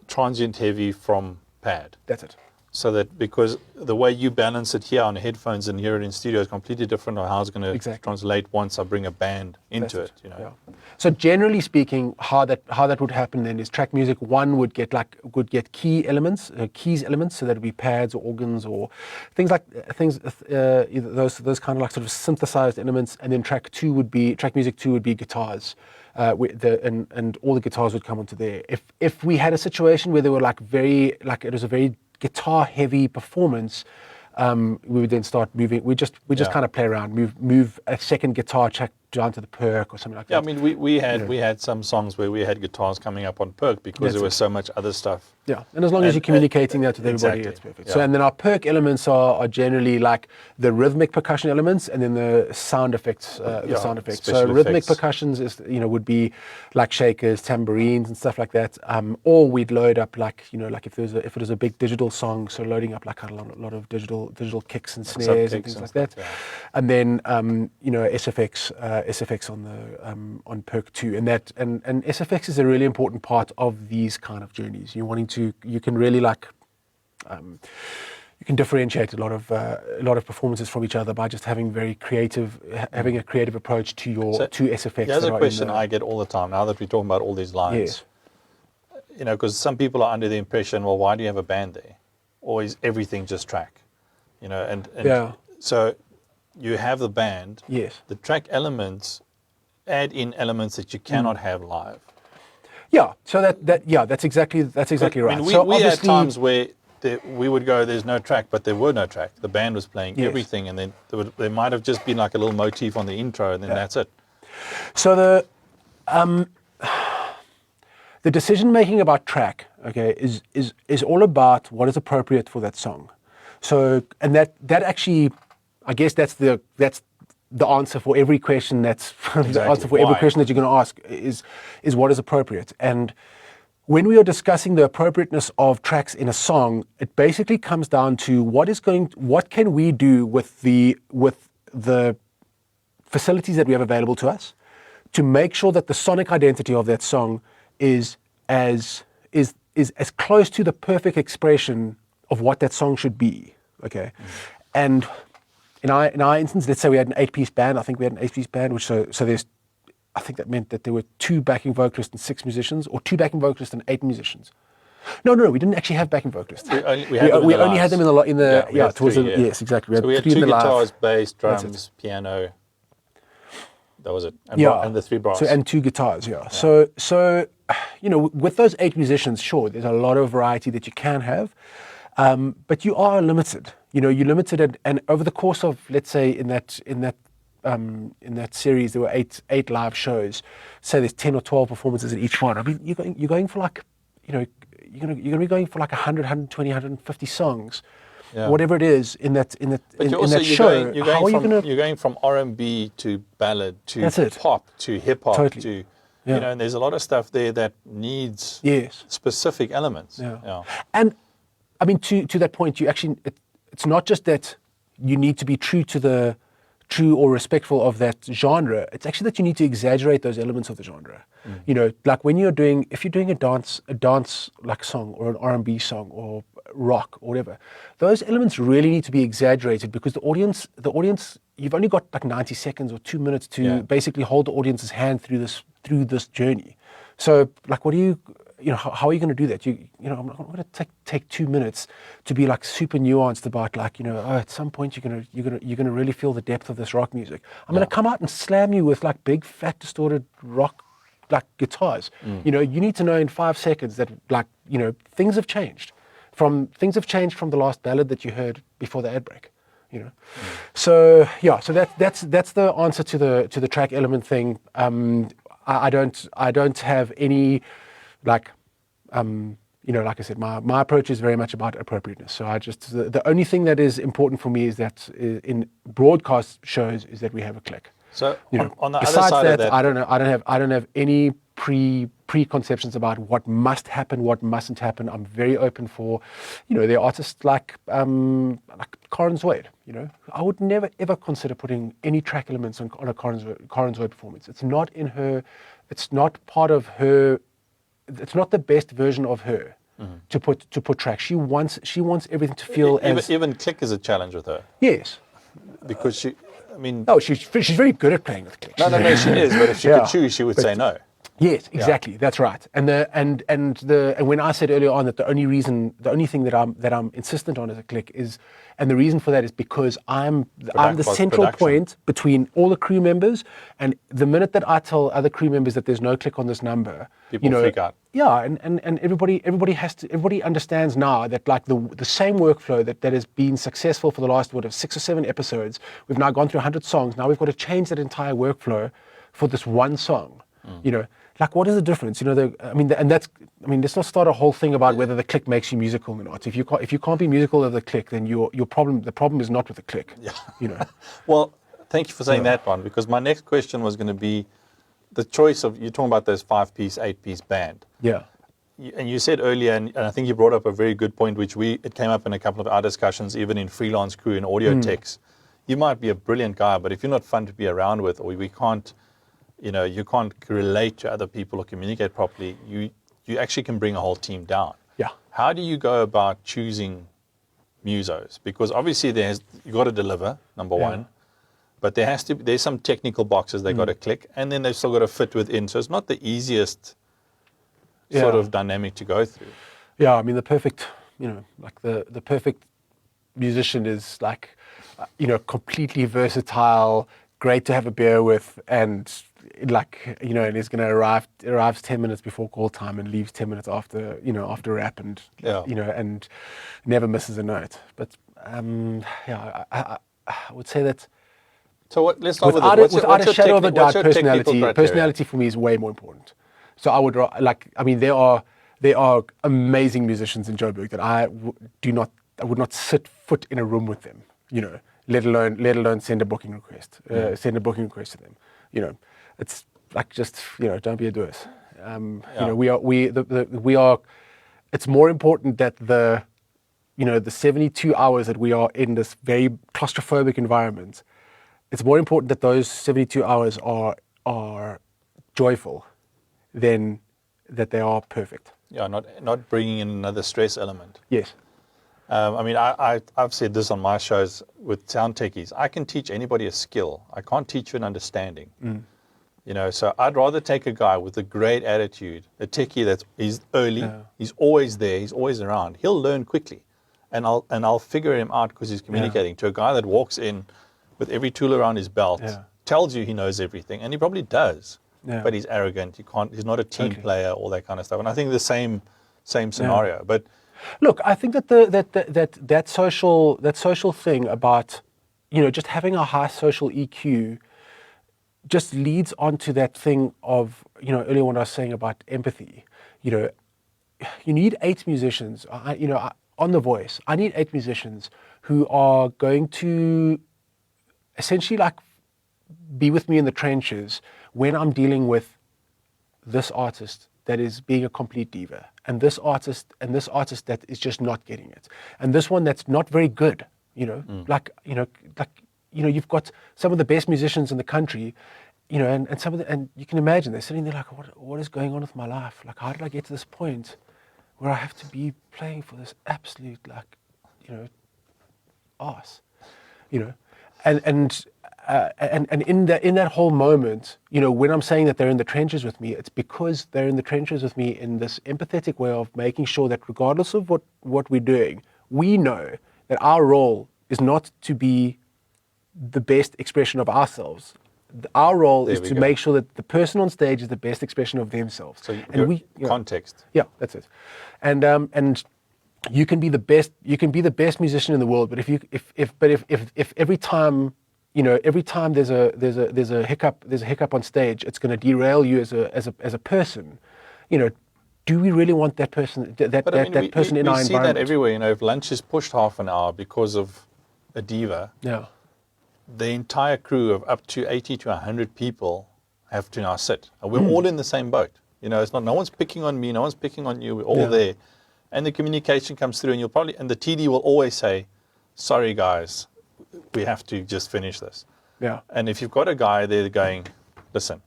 transient heavy from pad. That's it. So that, because the way you balance it here on headphones and hear it in studio is completely different on how it's going to translate once I bring a band into it. You know. Yeah. So generally speaking, how that would happen then is track music 1 would get key elements, keys elements, so that would be pads or organs or things those kind of like sort of synthesized elements, and then track music 2 would be guitars. And all the guitars would come onto there. If we had a situation where they were it was a very guitar heavy performance, we would then start moving. We just kind of play around, move a second guitar track down to the perk or something like that. Yeah, I mean we had some songs where we had guitars coming up on perk because there was so much other stuff. Yeah, and as long as you're communicating that with everybody, it's perfect. Yeah. So, and then our perk elements are generally like the rhythmic percussion elements, and then the sound effects. So rhythmic percussions would be like shakers, tambourines, and stuff like that. Or we'd load up like if it was a big digital song, so loading up like a lot of digital kicks and snares and things like that. Yeah. And then SFX on perk 2, and SFX is a really important part of these kind of journeys. You can really you can differentiate a lot of performances from each other by just having a creative approach to SFX. Here's a question I get all the time now that we're talking about all these lines. Yes. Because some people are under the impression, well, why do you have a band there, or is everything just track? So you have the band. Yes. The track elements add in elements that you cannot have live. Yeah, so that's exactly right. I mean, we had times where we would go, there's no track, but there were no track. The band was playing everything, and then there might have just been like a little motif on the intro, and then that's it. So the decision making about track, is all about what is appropriate for that song. So, and that actually, I guess that's the answer for every question. That's the answer for every question that you're going to ask is what is appropriate. And when we are discussing the appropriateness of tracks in a song, it basically comes down to what can we do with the facilities that we have available to us to make sure that the sonic identity of that song is as close to the perfect expression of what that song should be. Okay, and in our instance, let's say we had an 8-piece band. I think we had an 8-piece band, which so there's, I think that meant that there were 2 backing vocalists and 6 musicians, or 2 backing vocalists and 8 musicians. No, we didn't actually have backing vocalists. We only had them yes, exactly. We had 2 guitars, bass, drums, piano. That was it. And the 3 brass. And 2 guitars. Yeah. So with those 8 musicians, sure, there's a lot of variety that you can have, but you are limited. You're limited, and over the course of, let's say, in that series, there were 8 live shows. Say there's 10 or 12 performances in each one. I mean, you're going for like, you're going to be going for like 100, 120, 150 songs, whatever it is in that show. You're going from R&B to ballad to pop to hip hop to. And there's a lot of stuff there that needs specific elements. Yeah. And I mean, to that point, it's not just that you need to be true or respectful of that genre. It's actually that you need to exaggerate those elements of the genre. Like if you're doing a dance like song or an R&B song or rock or whatever, those elements really need to be exaggerated because the audience, you've only got like 90 seconds or 2 minutes to basically hold the audience's hand through this journey. So like, how are you going to do that? I'm not going to take 2 minutes to be like super nuanced about like, at some point you're going to really feel the depth of this rock music. I'm going to come out and slam you with like big fat distorted rock like guitars. You need to know in 5 seconds that like, things have changed from the last ballad that you heard before the ad break. So that's the answer to the track element thing. I don't have any like I said, my approach is very much about appropriateness. So the only thing that is important for me is that in broadcast shows is that we have a click. So on the other side of that, I don't have any preconceptions about what must happen, what mustn't happen. I'm very open for, there are artists like Karen Zoid. I would never ever consider putting any track elements on a Karen Zoid performance. It's not in her. It's not part of her. It's not the best version of her to put tracks. She wants everything to feel even click is a challenge with her. Yes, because she. I mean, no, she's very good at playing with click. No, she is. But if she could choose, she would say no. Yes, exactly. Yeah. That's right. And when I said earlier on that the only thing that I'm insistent on as a click is, and the reason for that is because I'm the central point between all the crew members, and the minute that I tell other crew members that there's no click on this number, people freak out. Yeah, and everybody understands now that like the same workflow that has been successful for the last 6 or 7 episodes. We've now gone through 100 songs. Now we've got to change that entire workflow for this one song. Like what is the difference? Let's not start a whole thing about whether the click makes you musical or not. If you can't be musical with the click, then the problem is not with the click. Yeah. Well, thank you for saying that one, because my next question was going to be the choice of, you're talking about this 5-piece, 8-piece band. Yeah. And you said earlier, and I think you brought up a very good point, which it came up in a couple of our discussions, even in freelance crew and audio techs. You might be a brilliant guy, but if you're not fun to be around with, or we can't, you can't relate to other people or communicate properly, you actually can bring a whole team down. Yeah. How do you go about choosing musos? Because obviously you got to deliver, number one, but there's some technical boxes they got to click, and then they've still got to fit within. So it's not the easiest sort of dynamic to go through. Yeah, I mean the perfect musician is like, completely versatile, great to have a beer with, and and he's going to arrives 10 minutes before call time and leaves 10 minutes after rap, and and never misses a note. But I would say that. So let's start without with without a shadow of a doubt, personality. Personality for me is way more important. So I would there are amazing musicians in Joburg that I would not set foot in a room with them. Let alone send a booking request. Send a booking request to them. It's like just don't be a doers. We are. It's more important that the 72 hours that we are in this very claustrophobic environment. It's more important that those 72 hours are joyful than that they are perfect. Yeah, not bringing in another stress element. Yes. I've said this on my shows with sound techies. I can teach anybody a skill. I can't teach you an understanding. So I'd rather take a guy with a great attitude, a techie he's early, he's always there, he's always around. He'll learn quickly, and I'll figure him out because he's communicating. To a guy that walks in with every tool around his belt, tells you he knows everything, and he probably does, but he's arrogant. He's not a team player, all that kind of stuff. And I think the same scenario, but. Look, I think that that social thing about, just having a high social EQ just leads on to that thing of, earlier when I was saying about empathy. You need 8 musicians, on The Voice. I need 8 musicians who are going to essentially be with me in the trenches when I'm dealing with this artist that is being a complete diva, and this artist that is just not getting it, and this one that's not very good. You've got some of the best musicians in the country, and you can imagine they're sitting there like, what is going on with my life? Like, how did I get to this point where I have to be playing for this absolute arse, and in that whole moment, when I'm saying that they're in the trenches with me, it's because they're in the trenches with me in this empathetic way of making sure that regardless of what we're doing, we know that our role is not to be the best expression of ourselves. Our role is to make sure that the person on stage is the best expression of themselves. So context. Yeah, that's it. And you can be the best. You can be the best musician in the world, but if every time there's a hiccup on stage, it's going to derail you as a person. Do we really want that person person in our environment? We see that everywhere. If lunch is pushed half an hour because of a diva, the entire crew of up to 80 to 100 people have to now sit. And we're all in the same boat. You know, it's not, no one's picking on me, no one's picking on you, we're all Yeah. there. And the communication comes through, and and the TD will always say, sorry guys, we have to just finish this. Yeah. And if you've got a guy there going, listen,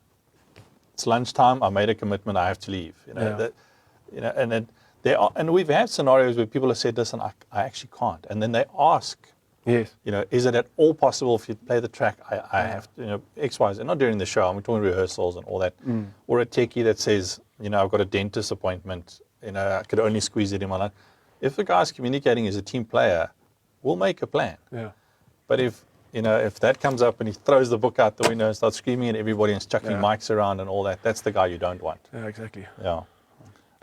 it's lunchtime, I made a commitment, I have to leave. You know, Yeah. that, you know, and then and we've had scenarios where people have said, listen, I actually can't. And then they ask, Yes. you know, is it at all possible if you play the track, I have to, you know, X, Y, Z, not during the show, I'm talking rehearsals and all that. Or a techie that says, you know, I've got a dentist appointment, you know, I could only squeeze it in my life. If the guy's communicating as a team player, we'll make a plan. Yeah. But if, you know, if that comes up and he throws the book out the window and starts screaming at everybody and chucking Yeah. mics around and all that, that's the guy you don't want. Yeah, exactly. Yeah.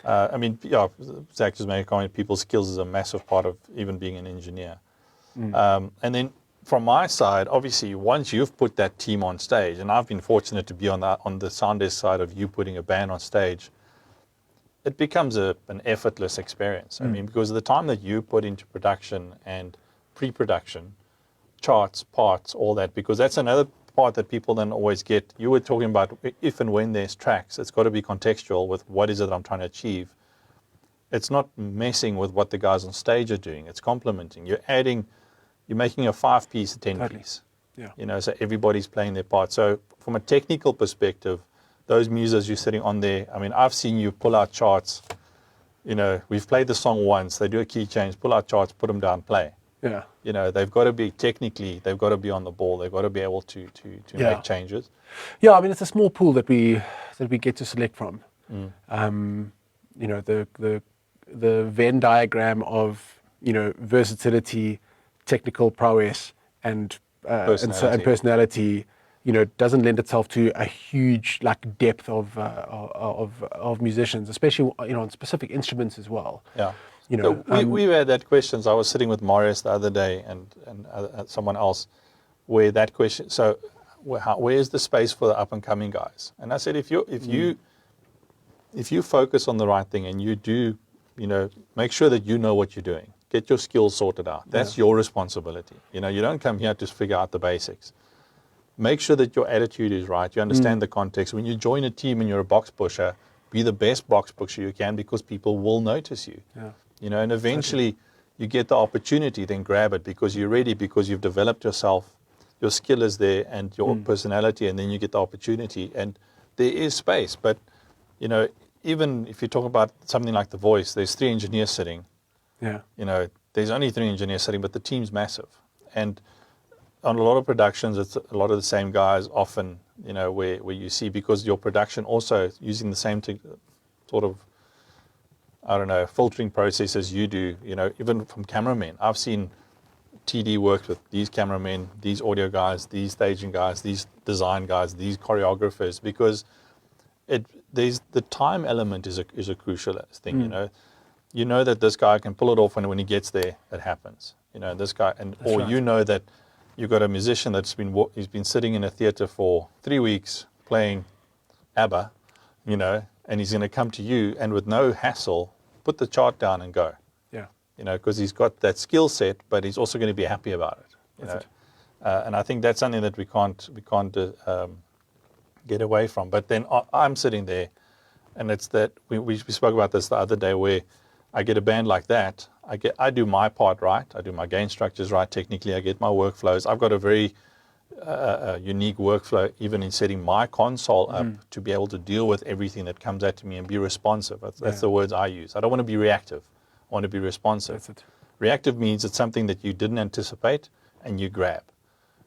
I mean, yeah, Zach just made a comment, people's skills is a massive part of even being an engineer. And then from my side, obviously, once you've put that team on stage, and I've been fortunate to be on the sound desk side of you putting a band on stage, it becomes an effortless experience. I mean, because of the time that you put into production and pre-production, charts, parts, all that, because that's another part that people don't always get. You were talking about if and when there's tracks, it's got to be contextual with what is it I'm trying to achieve. It's not messing with what the guys on stage are doing. It's complementing. You're making a 5-piece, a 10-piece. Yeah. You know, so everybody's playing their part. So from a technical perspective, those muses you're sitting on there, I mean, I've seen you pull out charts. You know, we've played the song once, they do a key change, pull out charts, put them down, play. Yeah. You know, they've got to be technically, they've got to be on the ball. They've got to be able to Yeah. make changes. Yeah, I mean, it's a small pool that we get to select from. You know, the Venn diagram of, you know, versatility, technical prowess, and personality, you know, doesn't lend itself to a huge like depth of musicians, especially, you know, on specific instruments as well. Yeah. You know, So we've had that questions. I was sitting with Marius the other day and someone else where that question, so where's the space for the up and coming guys? And I said, if you focus on the right thing and you do, you know, make sure that you know what you're doing, get your skills sorted out. That's your responsibility. You know, you don't come here to figure out the basics. Make sure that your attitude is right. You understand the context. When you join a team and you're a box pusher, be the best box pusher you can because people will notice you. Yeah. You know, and eventually you get the opportunity, then grab it because you're ready, because you've developed yourself, your skill is there and your personality, and then you get the opportunity. And there is space. But, you know, even if you talk about something like The Voice, there's 3 engineers sitting. Yeah. You know, there's only 3 engineers sitting, but the team's massive. And on a lot of productions, it's a lot of the same guys often, you know, where you see, because your production also using the same sort of, I don't know, filtering processes you do, you know, even from cameramen. I've seen TD work with these cameramen, these audio guys, these staging guys, these design guys, these choreographers, because there's the time element is a crucial thing, you know. You know that this guy can pull it off, and when he gets there, it happens. You know, this guy, or right. You know that you've got a musician he's been sitting in a theater for 3 weeks playing ABBA, you know, and he's going to come to you and with no hassle, put the chart down and go. Yeah. You know, because he's got that skill set, but he's also going to be happy about it. You know? And I think that's something that we can't get away from. But then I'm sitting there, and it's that we spoke about this the other day, where I get a band like that. I do my part right. I do my gain structures right. Technically, I get my workflows. I've got a very unique workflow, even in setting my console up to be able to deal with everything that comes at me and be responsive. That's the words I use. I don't want to be reactive. I want to be responsive. That's it. Reactive means it's something that you didn't anticipate and you grab,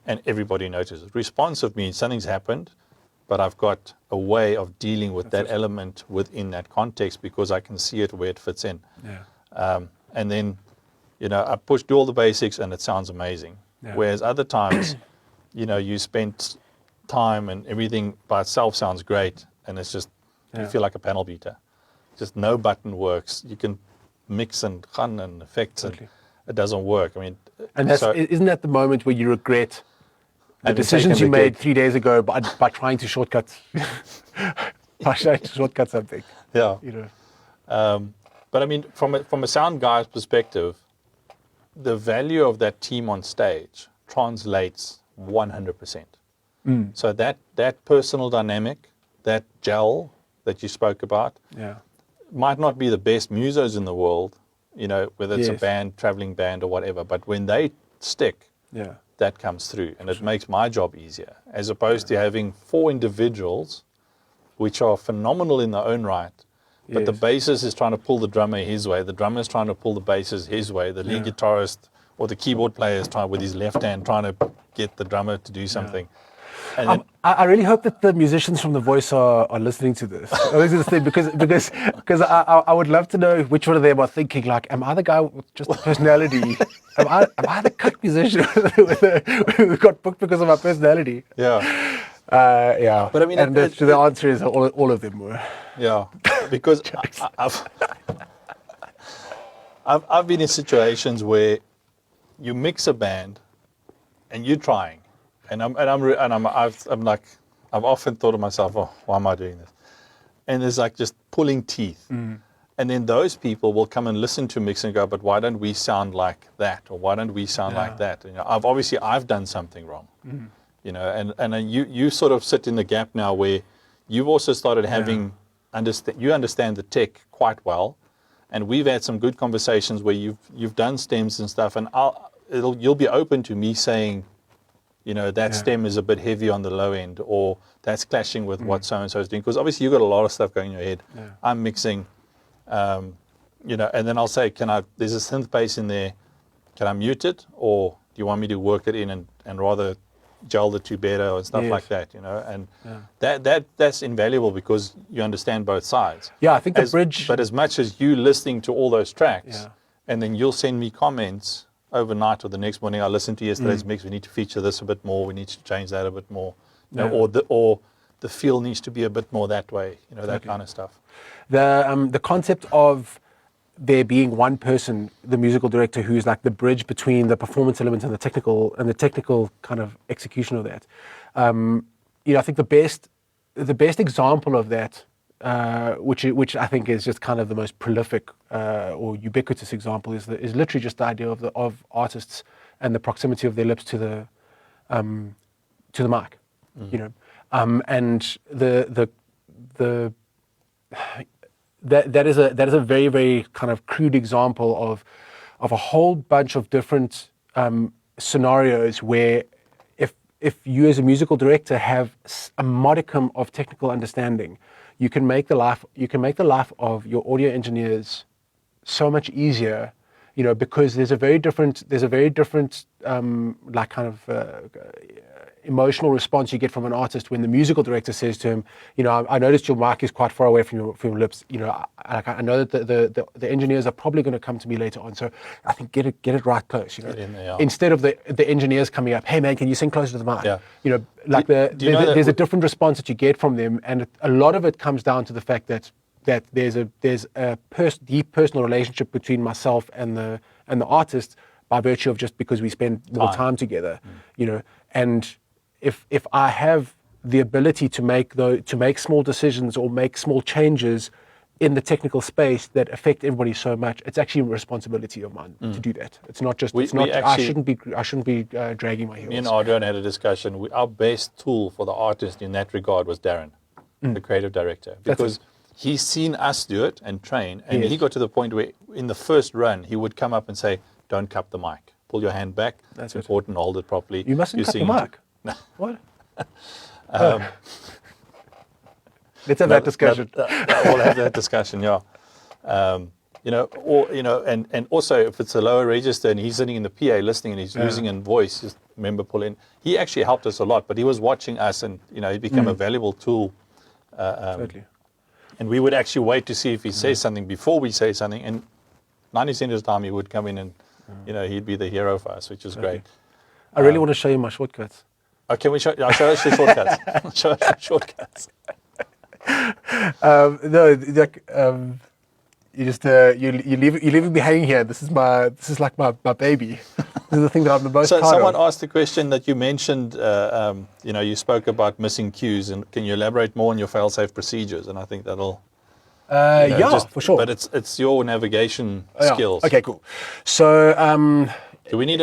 and everybody notices. Responsive means something's happened, but I've got a way of dealing with that element within that context because I can see it where it fits in. Yeah. And then, you know, I do all the basics and it sounds amazing. Yeah. Whereas other times, you know, you spent time and everything by itself sounds great, and it's just, you feel like a panel beater. Just no button works. You can mix and gun and effects and it doesn't work. I mean, and isn't that the moment where you regret the decisions you made 3 days ago by trying to shortcut something? Yeah. You know. But I mean, from a sound guy's perspective, the value of that team on stage translates 100%. So that personal dynamic, that gel, that you spoke about Yeah. might not be the best musos in the world, whether it's a Yes. band, traveling band or whatever, but when they stick, Yeah. that comes through, and it makes my job easier, as opposed to having 4 individuals which are phenomenal in their own right, but the Yes. bassist is trying to pull the drummer his way, the drummer is trying to pull the bassist his way, the lead Yeah. guitarist or the keyboard player is trying with his left hand trying to get the drummer to do something. And then, I really hope that the musicians from The Voice are listening to this. Because I would love to know which one of them are thinking, like, am I the guy with just a personality? am I the cut musician who got booked because of my personality? yeah, Yeah. But I mean, and the answer is all of them were. yeah, because I've been in situations where you mix a band and you're trying, and I've often thought to myself, oh, why am I doing this? And there's like just pulling teeth. And then those people will come and listen to mix and go, but why don't we sound like that, or why don't we sound like that? I've done something wrong, and you sort of sit in the gap now where you've also started having you understand the tech quite well, and we've had some good conversations where you've done stems and stuff, and you'll be open to me saying, that stem is a bit heavy on the low end, or that's clashing with what so and so is doing, because obviously you've got a lot of stuff going in your head. I'm mixing, and then I'll say, there's a synth bass in there, can I mute it, or do you want me to work it in and rather gel the two better and stuff like that, and that's invaluable because you understand both sides. Yeah, I think the bridge. But as much as you listening to all those tracks, and then you'll send me comments overnight or the next morning, I listened to yesterday's mix, we need to feature this a bit more, we need to change that a bit more, or the feel needs to be a bit more that way, that kind of stuff. The concept of there being one person, the musical director, who's like the bridge between the performance element and the technical kind of execution of that. I think the best example of that, which I think is just kind of the most prolific or ubiquitous example, is literally just the idea of artists and the proximity of their lips to the mic, and that is a very, very kind of crude example of a whole bunch of different scenarios where if you as a musical director have a modicum of technical understanding, you can make the life of your audio engineers so much easier, because there's a very different like kind of emotional response you get from an artist when the musical director says to him, I noticed your mic is quite far away from your lips. I know that the engineers are probably going to come to me later on, so I think get it right close. Get in there, Instead of the engineers coming up, hey man, can you sing closer to the mic? Yeah. There's a different response that you get from them, and a lot of it comes down to the fact that there's a deep personal relationship between myself and the artist by virtue of just because we spend more time together, and if I have the ability to make small decisions or make small changes in the technical space that affect everybody so much, it's actually a responsibility of mine to do that. It's not just. I shouldn't be dragging my heels. Me and Adrian had a discussion. Our best tool for the artist in that regard was Darren, the creative director, because he's seen us do it and train, and he got to the point where in the first run he would come up and say, "Don't cup the mic. Pull your hand back. It's important. Hold it properly. You mustn't cup the mic." What? Let's have that discussion. We'll have that discussion, yeah. And also if it's a lower register and he's sitting in the PA listening and he's using in voice, just remember pull in. He actually helped us a lot, but he was watching us and he became a valuable tool. Totally. And we would actually wait to see if he says something before we say something. And 90% of the time he would come in and he'd be the hero for us, which is great. I really want to show you my shortcuts. Can we show us the shortcuts? Show us the shortcuts. You just you're leaving me hanging here. This is like my baby. This is the thing that I'm the most proud of. Someone asked the question that you mentioned. You spoke about missing cues, and can you elaborate more on your fail-safe procedures? And I think that'll. For sure. But it's your navigation skills. Okay, cool. So do we need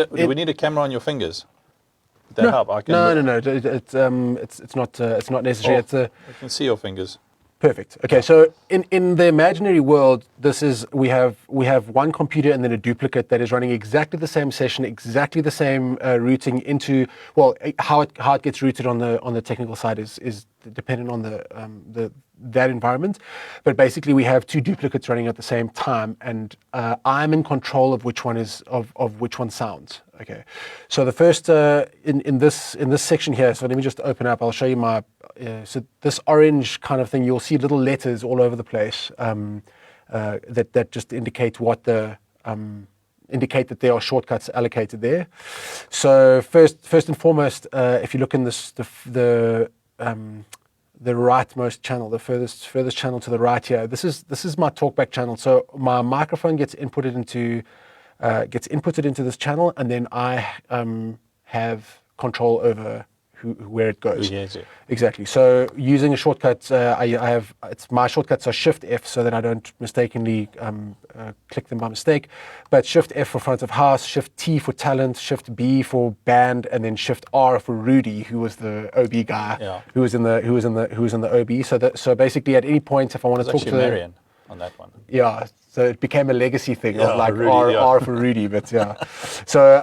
a camera on your fingers? Would that help? No. It's not necessary. I can see your fingers. Perfect. Okay, so in the imaginary world, we have one computer and then a duplicate that is running exactly the same session, exactly the same routing into, well, how it gets routed on the technical side is dependent on that environment. But basically, we have two duplicates running at the same time, and I'm in control of which one sounds. Okay, so the first in this section here. So let me just open up. I'll show you my. So this orange kind of thing, you'll see little letters all over the place that just indicate indicate that there are shortcuts allocated there. So first and foremost, if you look in the rightmost channel, the furthest channel to the right here, this is my talkback channel. So my microphone gets inputted into this channel, and then I have control over where it goes. Yes, yeah. Exactly. So using a shortcut, my shortcuts are Shift F so that I don't mistakenly click them by mistake. But Shift F for front of house, Shift T for talent, Shift B for band, and then Shift R for Rudy, who was the OB guy, who was in the OB. So basically, at any point, if I want to talk to Marion on that one. Yeah, so it became a legacy thing of like Rudy, R for Rudy, but yeah. So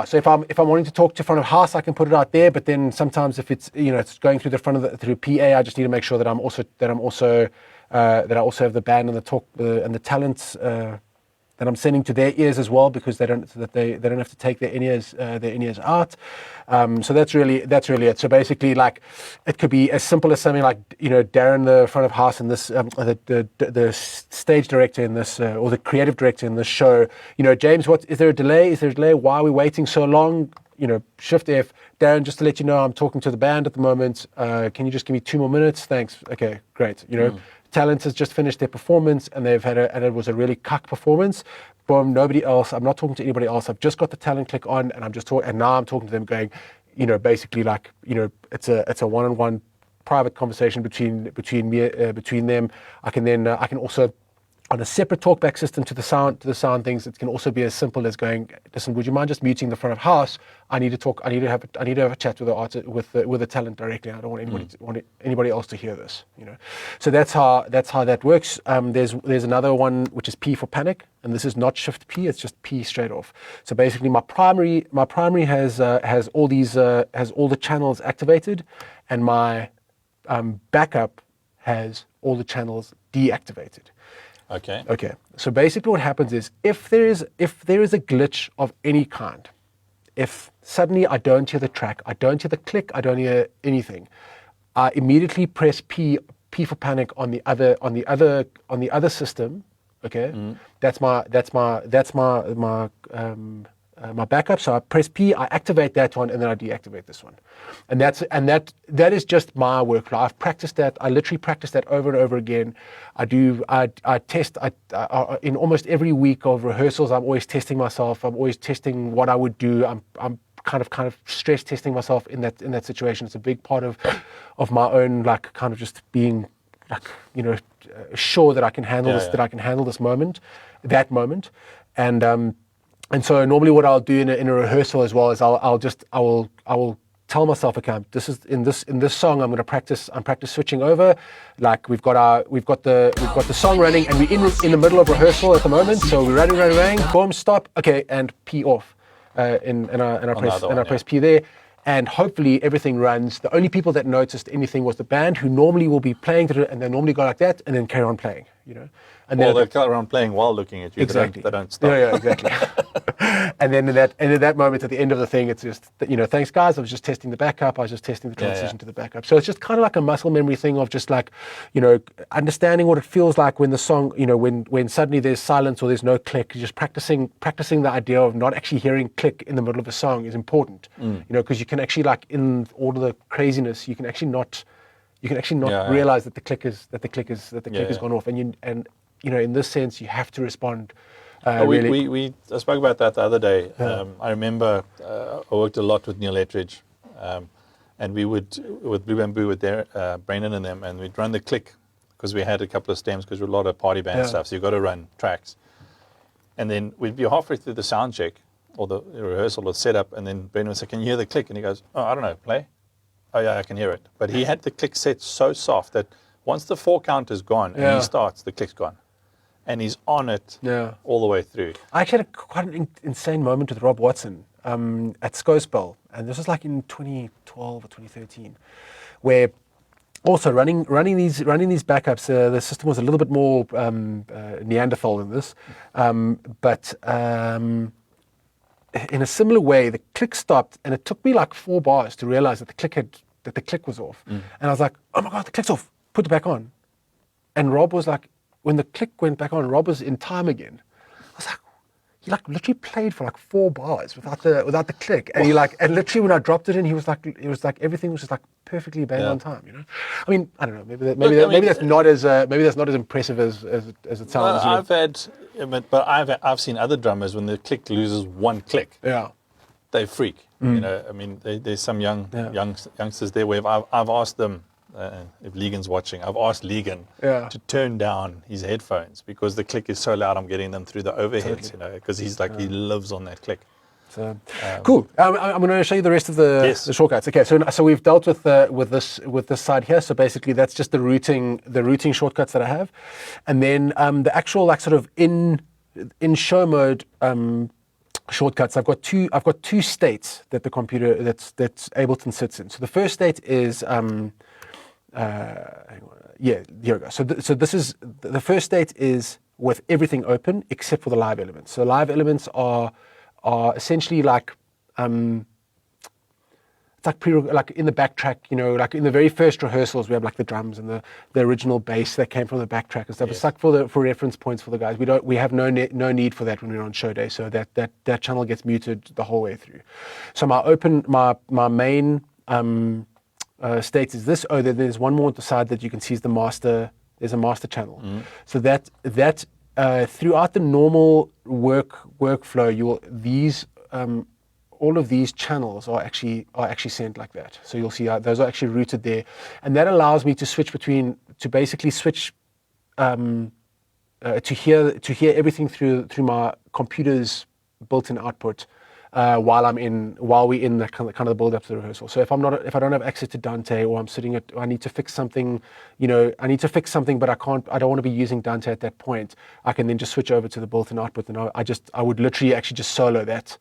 so if I'm wanting to talk to front of house, I can put it out there. But then sometimes if it's it's going through the front of through PA, I just need to make sure that I also have the band and the talk and the talents that I'm sending to their ears as well, because they don't have to take their in-ears out. So that's really it. So basically, like, it could be as simple as something like Darren, the front of house, and this the stage director in this or the creative director in this show. James, is there a delay? Is there a delay? Why are we waiting so long? Shift F, Darren, just to let you know, I'm talking to the band at the moment. Can you just give me 2 more minutes? Thanks. Okay, great. Talent has just finished their performance, and and it was a really cuck performance. Boom, nobody else. I'm not talking to anybody else. I've just got the talent click on, and and now I'm talking to them, going, basically like, it's a one-on-one private conversation between them. I can also, on a separate talkback system to the sound things, it can also be as simple as going, listen, would you mind just muting the front of house? I need to have a chat with the artist, with the talent directly. I don't want anybody else to hear this. So that's how that works. There's another one which is P for panic, and this is not Shift P. It's just P straight off. So basically, my primary has all the channels activated, and my backup has all the channels deactivated. Okay. So basically, what happens is if there is a glitch of any kind, if suddenly I don't hear the track, I don't hear the click, I don't hear anything, I immediately press P for panic on the other system. Okay, that's my backup. So I press P, I activate that one, and then I deactivate this one, and that is just my workflow. I've practiced that. I literally practice that over and over again. I test. In almost every week of rehearsals, I'm always testing myself. I'm always testing what I would do. I'm kind of stress testing myself in that situation. It's a big part of my own, like, kind of just being, like, sure that I can handle this, that I can handle that moment, and so normally what I'll do in a rehearsal as well is I will tell myself, okay, this is in this song I'm practice switching over. Like, we've got the song running, and we're in the middle of rehearsal at the moment, so we're running, boom, stop, okay, and P off, and I press P there, and hopefully everything runs. The only people that noticed anything was the band, who normally will be playing, and they normally go like that and then carry on playing, And then they carry on playing while looking at you. Exactly. They don't stop. Yeah, exactly. And then in that moment, at the end of the thing, it's just, thanks guys, I was just testing the backup. I was just testing the transition to the backup. So it's just kind of like a muscle memory thing of just like, understanding what it feels like when the song, when suddenly there's silence or there's no click. Just practicing the idea of not actually hearing click in the middle of a song is important. Because you can actually, like, in all of the craziness, you can actually not realize that the click is gone off, and in this sense, you have to respond. Really. We spoke about that the other day. I remember I worked a lot with Neil Ettridge, and we would, with Blue Bamboo, with Brendan and them, and we'd run the click, because we had a couple of stems, because we're a lot of party band stuff, so you've got to run tracks. And then we'd be halfway through the sound check, or the rehearsal or setup, and then Brendan would say, can you hear the click? And he goes, oh, I don't know, play. Oh yeah, I can hear it. But he had the click set so soft that Once the 4 count is gone and Yeah. he starts, the click's gone. And he's on it Yeah. all the way through. I actually had quite an insane moment with Rob Watson at Scospel, and this was like in 2012 or 2013, where also running these backups, the system was a little bit more Neanderthal than this, but in a similar way, the click stopped, and it took me like 4 bars to realize that the click was off, and I was like, oh my god, the click's off, put it back on, and Rob was like, when the click went back on, Rob was in time again. I was like, he like literally played for like 4 bars without the click, and and literally when I dropped it in, he was like everything was just like perfectly bang on time, you know. I mean, I don't know, maybe that's not as impressive as it sounds. I've seen other drummers when the click loses 1 click, Yeah. they freak. You know, I mean, there's some youngsters there where I've asked them. If Legan's watching, I've asked Legan to turn down his headphones because the click is so loud. I'm getting them through the overheads, you know, because he's like he lives on that click. So, cool. I'm going to show you the rest of the shortcuts. Okay, so we've dealt with this side here. So basically, that's just the routing shortcuts that I have, and then the actual like sort of in show mode shortcuts. I've got two states that the computer that's Ableton sits in. So the first state is here we go. So this is the first state is with everything open except for the live elements. So live elements are essentially like it's like in the backtrack, you know, like in the very first rehearsals we have like the drums and the original bass that came from the backtrack and stuff. Yes. It's like for reference points for the guys. We have no need for that when we're on show day. So that channel gets muted the whole way through. So my main state is this. There's one more on the side that you can see is the master. There's a master channel. So that throughout the normal workflow, all of these channels are actually sent like that. So you'll see those are actually routed there, and that allows me to basically switch to hear everything through my computer's built-in output. While we're in the kind of the build up to the rehearsal. So if I don't have access to Dante, or I need to fix something, but I don't want to be using Dante at that point, I can then just switch over to the built-in output, and I would literally actually just solo that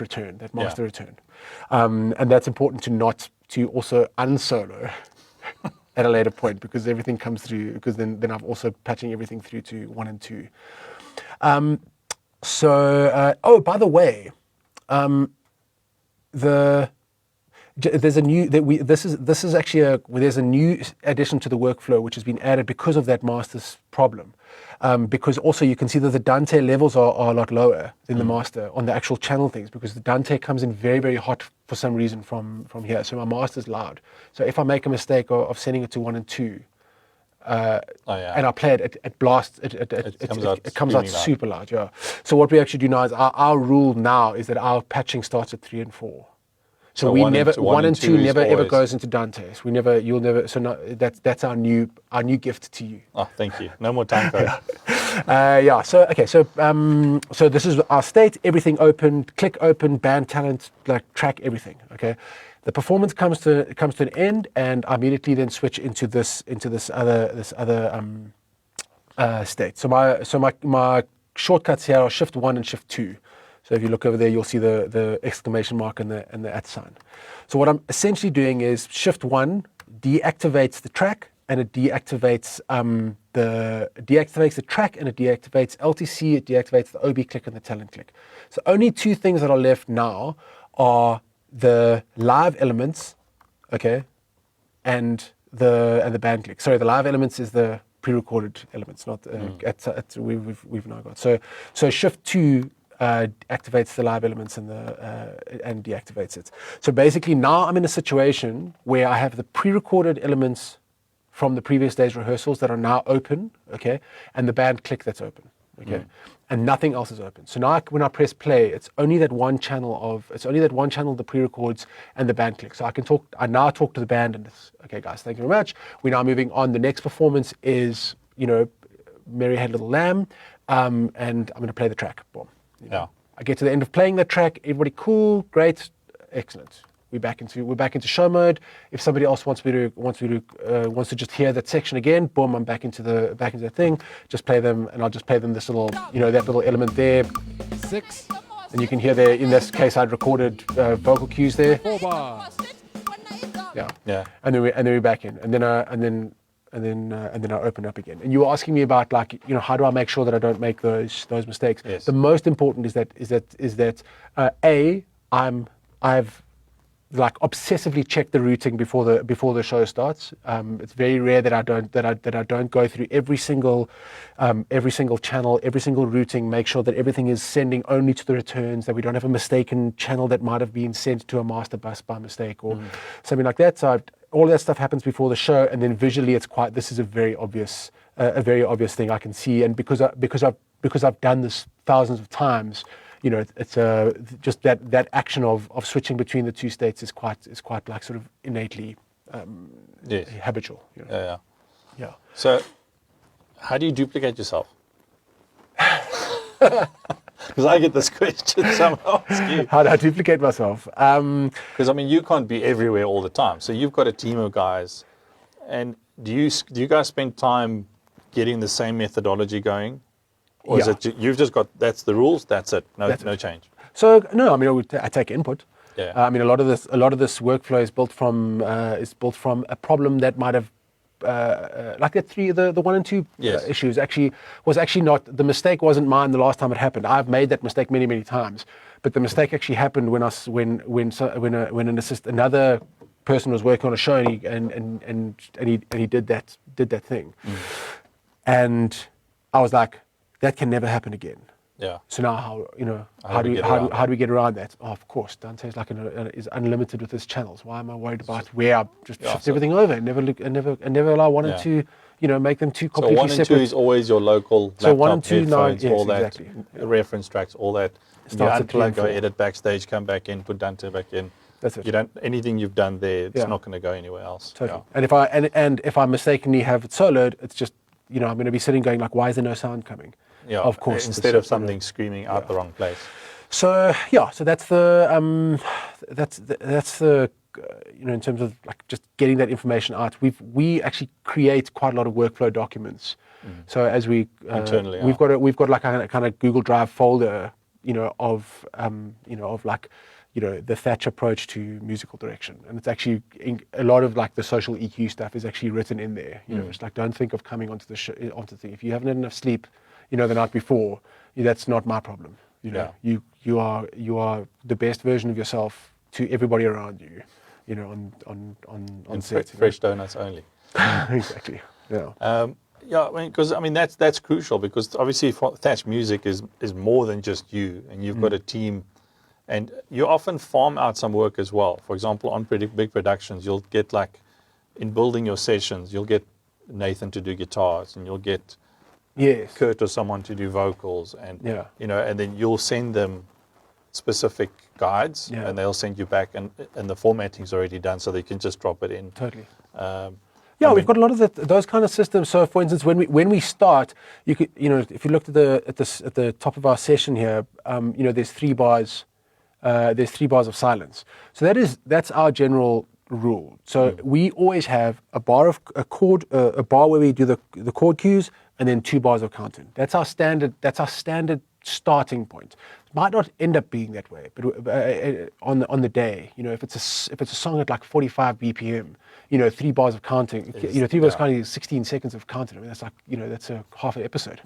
return, that master return. And that's important to also unsolo at a later point, because everything comes through, because then I'm also patching everything through to 1 and 2. By the way, there's a new there's a new addition to the workflow which has been added because of that master's problem. Because also you can see that the Dante levels are a lot lower than the master on the actual channel things, because the Dante comes in very, very hot for some reason from here. So my master's loud. So if I make a mistake of sending it to 1 and 2, and I play it, it blasts. It comes out super loud. Yeah. So what we actually do now is our rule now is that our patching starts at 3 and 4. So we never 1 and 2 never ever goes into Dante's. You'll never. So no, that's our new gift to you. Oh, thank you. No more time code. So okay. So this is our state. Everything open. Click open. Band talent. Like track everything. Okay. The performance comes to an end, and I immediately then switch into this other state. So my shortcuts here are Shift 1 and Shift 2. So if you look over there, you'll see the exclamation mark and the @ sign. So what I'm essentially doing is Shift 1 deactivates the track, and it deactivates the track, and it deactivates LTC, it deactivates the OB click and the talent click. So only 2 things that are left now are the live elements, okay, and the band click. Sorry, the live elements is the pre-recorded elements, not we've now got. So Shift 2 activates the live elements and deactivates it. So basically now I'm in a situation where I have the pre-recorded elements from the previous day's rehearsals that are now open, okay, and the band click that's open, okay, and nothing else is open. So now when I press play, it's only that one channel of the pre-records and the band click. So I now talk to the band, and it's okay, guys, thank you very much. We're now moving on. The next performance is Mary Had Little Lamb, and I'm going to play the track. Boom. I get to the end of playing the track. Everybody cool, great, excellent. we're back into show mode. If somebody else wants to just hear that section again, boom, I'm back into the thing. Just play them, and I'll just play them this little, that little element there. 6, And you can hear there, in this case, I'd recorded vocal cues there. 4 bars. Yeah. And then we're back in, and then I open up again. And you were asking me about, like, how do I make sure that I don't make those mistakes? Yes. The most important is that I've like obsessively checked the routing before the show starts. It's very rare that I don't go through every single channel, every single routing, make sure that everything is sending only to the returns, that we don't have a mistaken channel that might have been sent to a master bus by mistake or something like that. So all that stuff happens before the show, and then visually this is a very obvious thing I can see, and because I've done this thousands of times, it's just that action of switching between the two states is quite like sort of innately habitual. Yeah. So, how do you duplicate yourself? Because I get this question somehow. How do I duplicate myself? Because you can't be everywhere all the time. So you've got a team of guys, and do you guys spend time getting the same methodology going? Or is it you've just got, that's the rules, that's it, no change? So no, I take input. Yeah. A lot of this workflow is built from a problem that might have like the 1 and 2 issues was not, the mistake wasn't mine the last time it happened. I've made that mistake many times, but the mistake actually happened when another person was working on a show and he did that thing, and I was like, that can never happen again. Yeah. So now how do we get around that? Oh, of course, Dante's is unlimited with his channels. Why am I worried about where I just shift everything over and never allow 1 and 2, make them two completely separate? So 1 and 2 is always your local laptop, 1 and 2 headphones, now, all that, exactly. reference tracks, all that. You unplug, go edit backstage, come back in, put Dante back in. That's it. Anything you've done there, it's not going to go anywhere else. Totally. Yeah. And if I mistakenly have it soloed, it's just I'm going to be sitting going like, why is there no sound coming? Yeah, of course. Instead of something screaming out the wrong place. So that's the in terms of like just getting that information out. We actually create quite a lot of workflow documents. So as we internally, we've got like a kind of Google Drive folder, of the Thatch approach to musical direction, and it's actually a lot of like the social EQ stuff is actually written in there. It's like, don't think of coming onto the thing if you haven't had enough sleep, the night before. That's not my problem. You are the best version of yourself to everybody around you. On set. Fresh donuts only. Exactly. Yeah. Because that's crucial, because obviously Thatch Music is more than just you, and you've got a team, and you often farm out some work as well. For example, on big productions, you'll get like, in building your sessions, you'll get Nathan to do guitars, and you'll get Kurt or someone to do vocals, and and then you'll send them specific guides, and they'll send you back, and the formatting's already done, so they can just drop it in. Totally. We've got a lot of those kind of systems. So, for instance, when we start, you could, if you looked at the top of our session here, there's 3 bars. There's 3 bars of silence. So that's our general rule. So we always have a bar where we do the chord cues, and then 2 bars of content. That's our standard starting point. It might not end up being that way, but on the day, if it's a song at like 45 BPM, 3 bars of content, 3 bars of content is 16 seconds of content. That's like, that's a half an episode,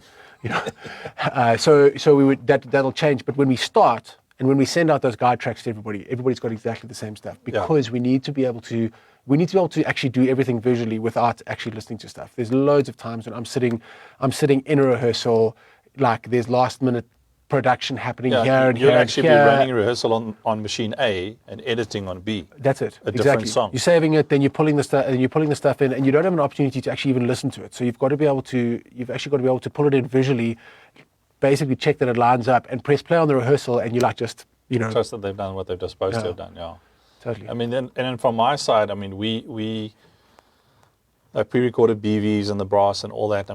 So we would that'll change. But when we start and when we send out those guide tracks to everybody's got exactly the same stuff, because we need to be able to actually do everything visually without actually listening to stuff. There's loads of times when I'm sitting in a rehearsal, like there's last minute production happening here and here. You'll actually be running a rehearsal on machine A and editing on B. That's it. Different song. You're saving it, then you're pulling the stuff in, and you don't have an opportunity to actually even listen to it. So you've actually got to be able to pull it in visually, basically check that it lines up, and press play on the rehearsal, and you like just trust that they've done what they're supposed to have done. Yeah. Totally. Then from my side, we pre-recorded BVs and the brass and all that.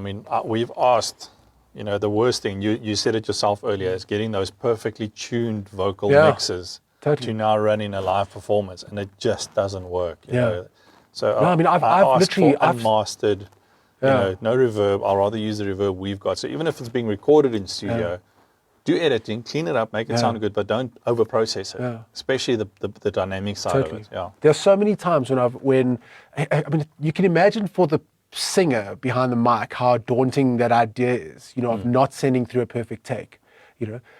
We've asked. The worst thing, you said it yourself earlier, is getting those perfectly tuned vocal mixes Totally. to now running a live performance, and it just doesn't work. You know? So No, I mean, I've ask literally for unmastered, Yeah. no reverb. I'll rather use the reverb we've got. So even if it's being recorded in studio, do editing, clean it up, make it sound good, but don't over-process it, especially the dynamic side of it. Yeah. There's so many times when I mean, you can imagine for the singer behind the mic how daunting that idea is, of not sending through a perfect take,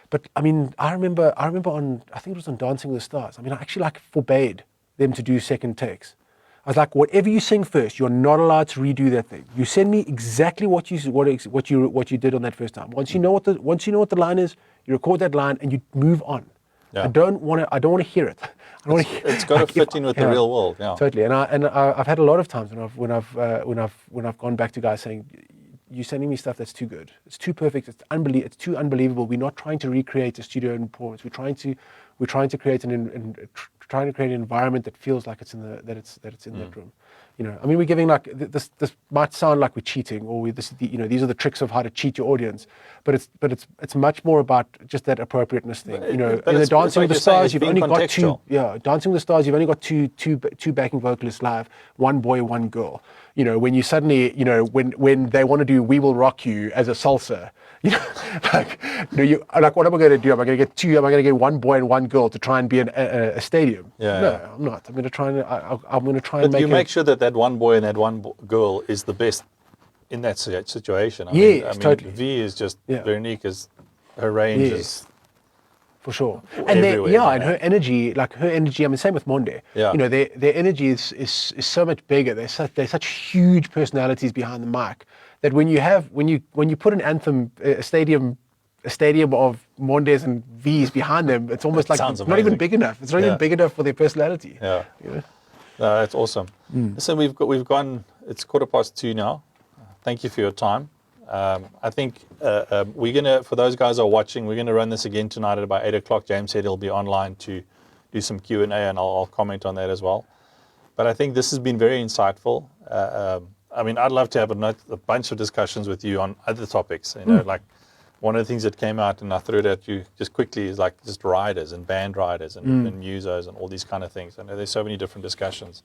But I mean, I remember on, I think it was on Dancing with the Stars. I mean, I actually forbade them to do second takes. I was like, whatever you sing first, you're not allowed to redo that thing. You send me exactly what you did on that first time. Once you know what the line is, you record that line and you move on. Yeah. I don't want to hear it. It's got to fit in with the real world. Yeah. Totally. And I've had a lot of times when I've gone back to guys saying, you're sending me stuff that's too good. It's too perfect. It's too unbelievable. We're not trying to recreate a studio performance. We're trying to create an environment that feels like it's in that room. I mean, we're giving this might sound like we're cheating, or these are the tricks of how to cheat your audience, but it's much more about just that appropriateness thing. In the Dancing with the Stars, you've only got two. Yeah, Dancing with the Stars, you've only got two backing vocalists live, one boy, one girl. When you suddenly, when they want to do "We Will Rock You" as a salsa, what am I going to do? Am I going to get one boy and one girl to try and be in a stadium? No, I'm not. I'm going to try and But you make sure that one boy and that one girl is the best in that situation. I mean, totally. V is just Veronique, her range is for sure. And and her energy, I mean, same with Monde. Yeah. Their energy is so much bigger. They're such huge personalities behind the mic that when you put an anthem, a stadium of Mondes and V's behind them, it's almost like it's not even big enough. It's not even big enough for their personality. Yeah. No, that's awesome. Listen, we've gone. It's 2:15 now. Thank you for your time. I think we're gonna, for those guys who are watching, we're gonna run this again tonight at about 8 o'clock. James said he'll be online to do some Q&A, and I'll comment on that as well. But I think this has been very insightful. I mean, I'd love to have a bunch of discussions with you on other topics. Like one of the things that came out, and I threw it at you just quickly, is like just riders and band riders and musos and all these kind of things. I know there's so many different discussions.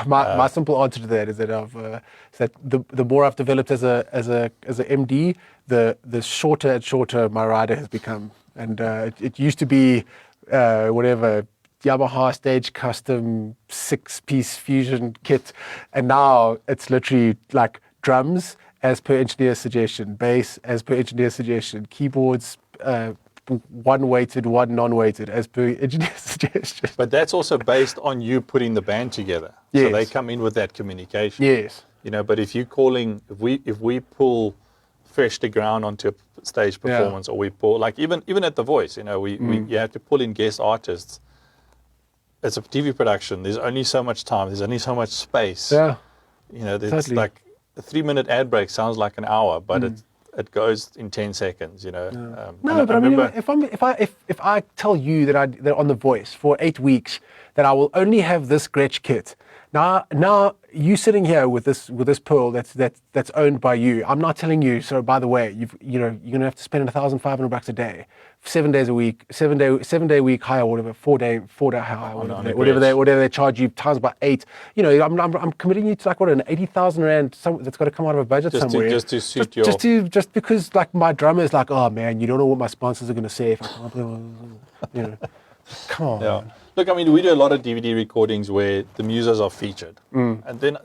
My simple answer to that is that the more I've developed as a MD, the shorter and shorter my rider has become. And it used to be whatever Yamaha Stage Custom 6-piece fusion kit, and now it's literally like drums as per engineer's suggestion, bass as per engineer's suggestion, keyboards one weighted, one non-weighted as per engineer's suggestion. But that's also based on you putting the band together. Yes. So they come in with that communication. Yes. But if we pull Fresh to Ground onto a stage performance, or we pull, like even at The Voice, you have to pull in guest artists. It's a TV production. There's only so much time. There's only so much space. Yeah. It's totally. like a 3-minute ad break sounds like an hour, but it goes in 10 seconds. No, but I mean, if I tell you that on The Voice for 8 weeks that I will only have this Gretsch kit. Now you sitting here with this pearl that's owned by you. I'm not telling you. So by the way, you're gonna have to spend $1,500 a day, 7 days a week, 7-day week hire, whatever, 4-day hire, whatever they charge you times by 8. I'm committing you to like an 80,000 rand that's got to come out of a budget somewhere. Just to suit just because like my drummer is like, oh man, you don't know what my sponsors are gonna say if I can't play. Come on. Yeah. Look, I mean, we do a lot of DVD recordings where the musos are featured,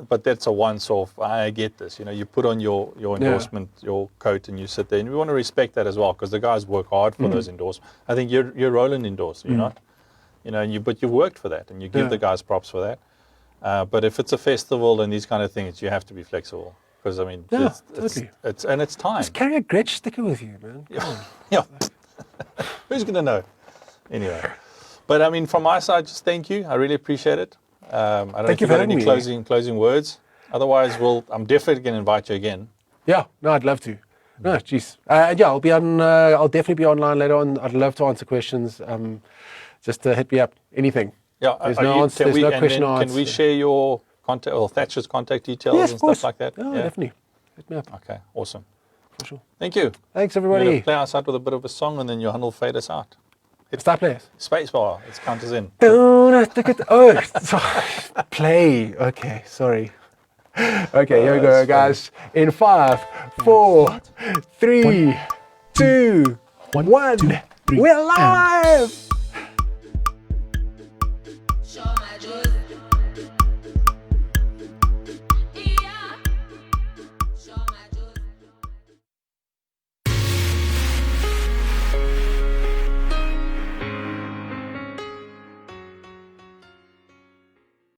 but that's a once-off. I get this. You put on your endorsement, your coat, and you sit there, and we want to respect that as well, because the guys work hard for those endorsements. I think you're Roland endorsed, you're not, but you've worked for that, and you give the guys props for that. But if it's a festival and these kind of things, you have to be flexible, because I mean, totally. it's time. Just carry a Gretsch sticker with you, man. Yeah. Who's gonna know? Anyway. But I mean, from my side, just thank you. I really appreciate it. I don't know if you've got any closing words. Otherwise, I'm definitely going to invite you again. Yeah, no, I'd love to. No, geez. I'll be on. I'll definitely be online later on. I'd love to answer questions. Just hit me up. Anything. Yeah. There's no answer. There's no question or answer. Can we share your contact or Thatcher's contact details and stuff like that? Yeah, definitely. Hit me up. Okay. Awesome. For sure. Thank you. Thanks, everybody. We're going to play us out with a bit of a song, and then Johan will fade us out. Start play. Spacebar. It's count us in. Oh, play. Okay, sorry. Okay, here we go, guys. In 5, 4, 3, 2, 1. We're live!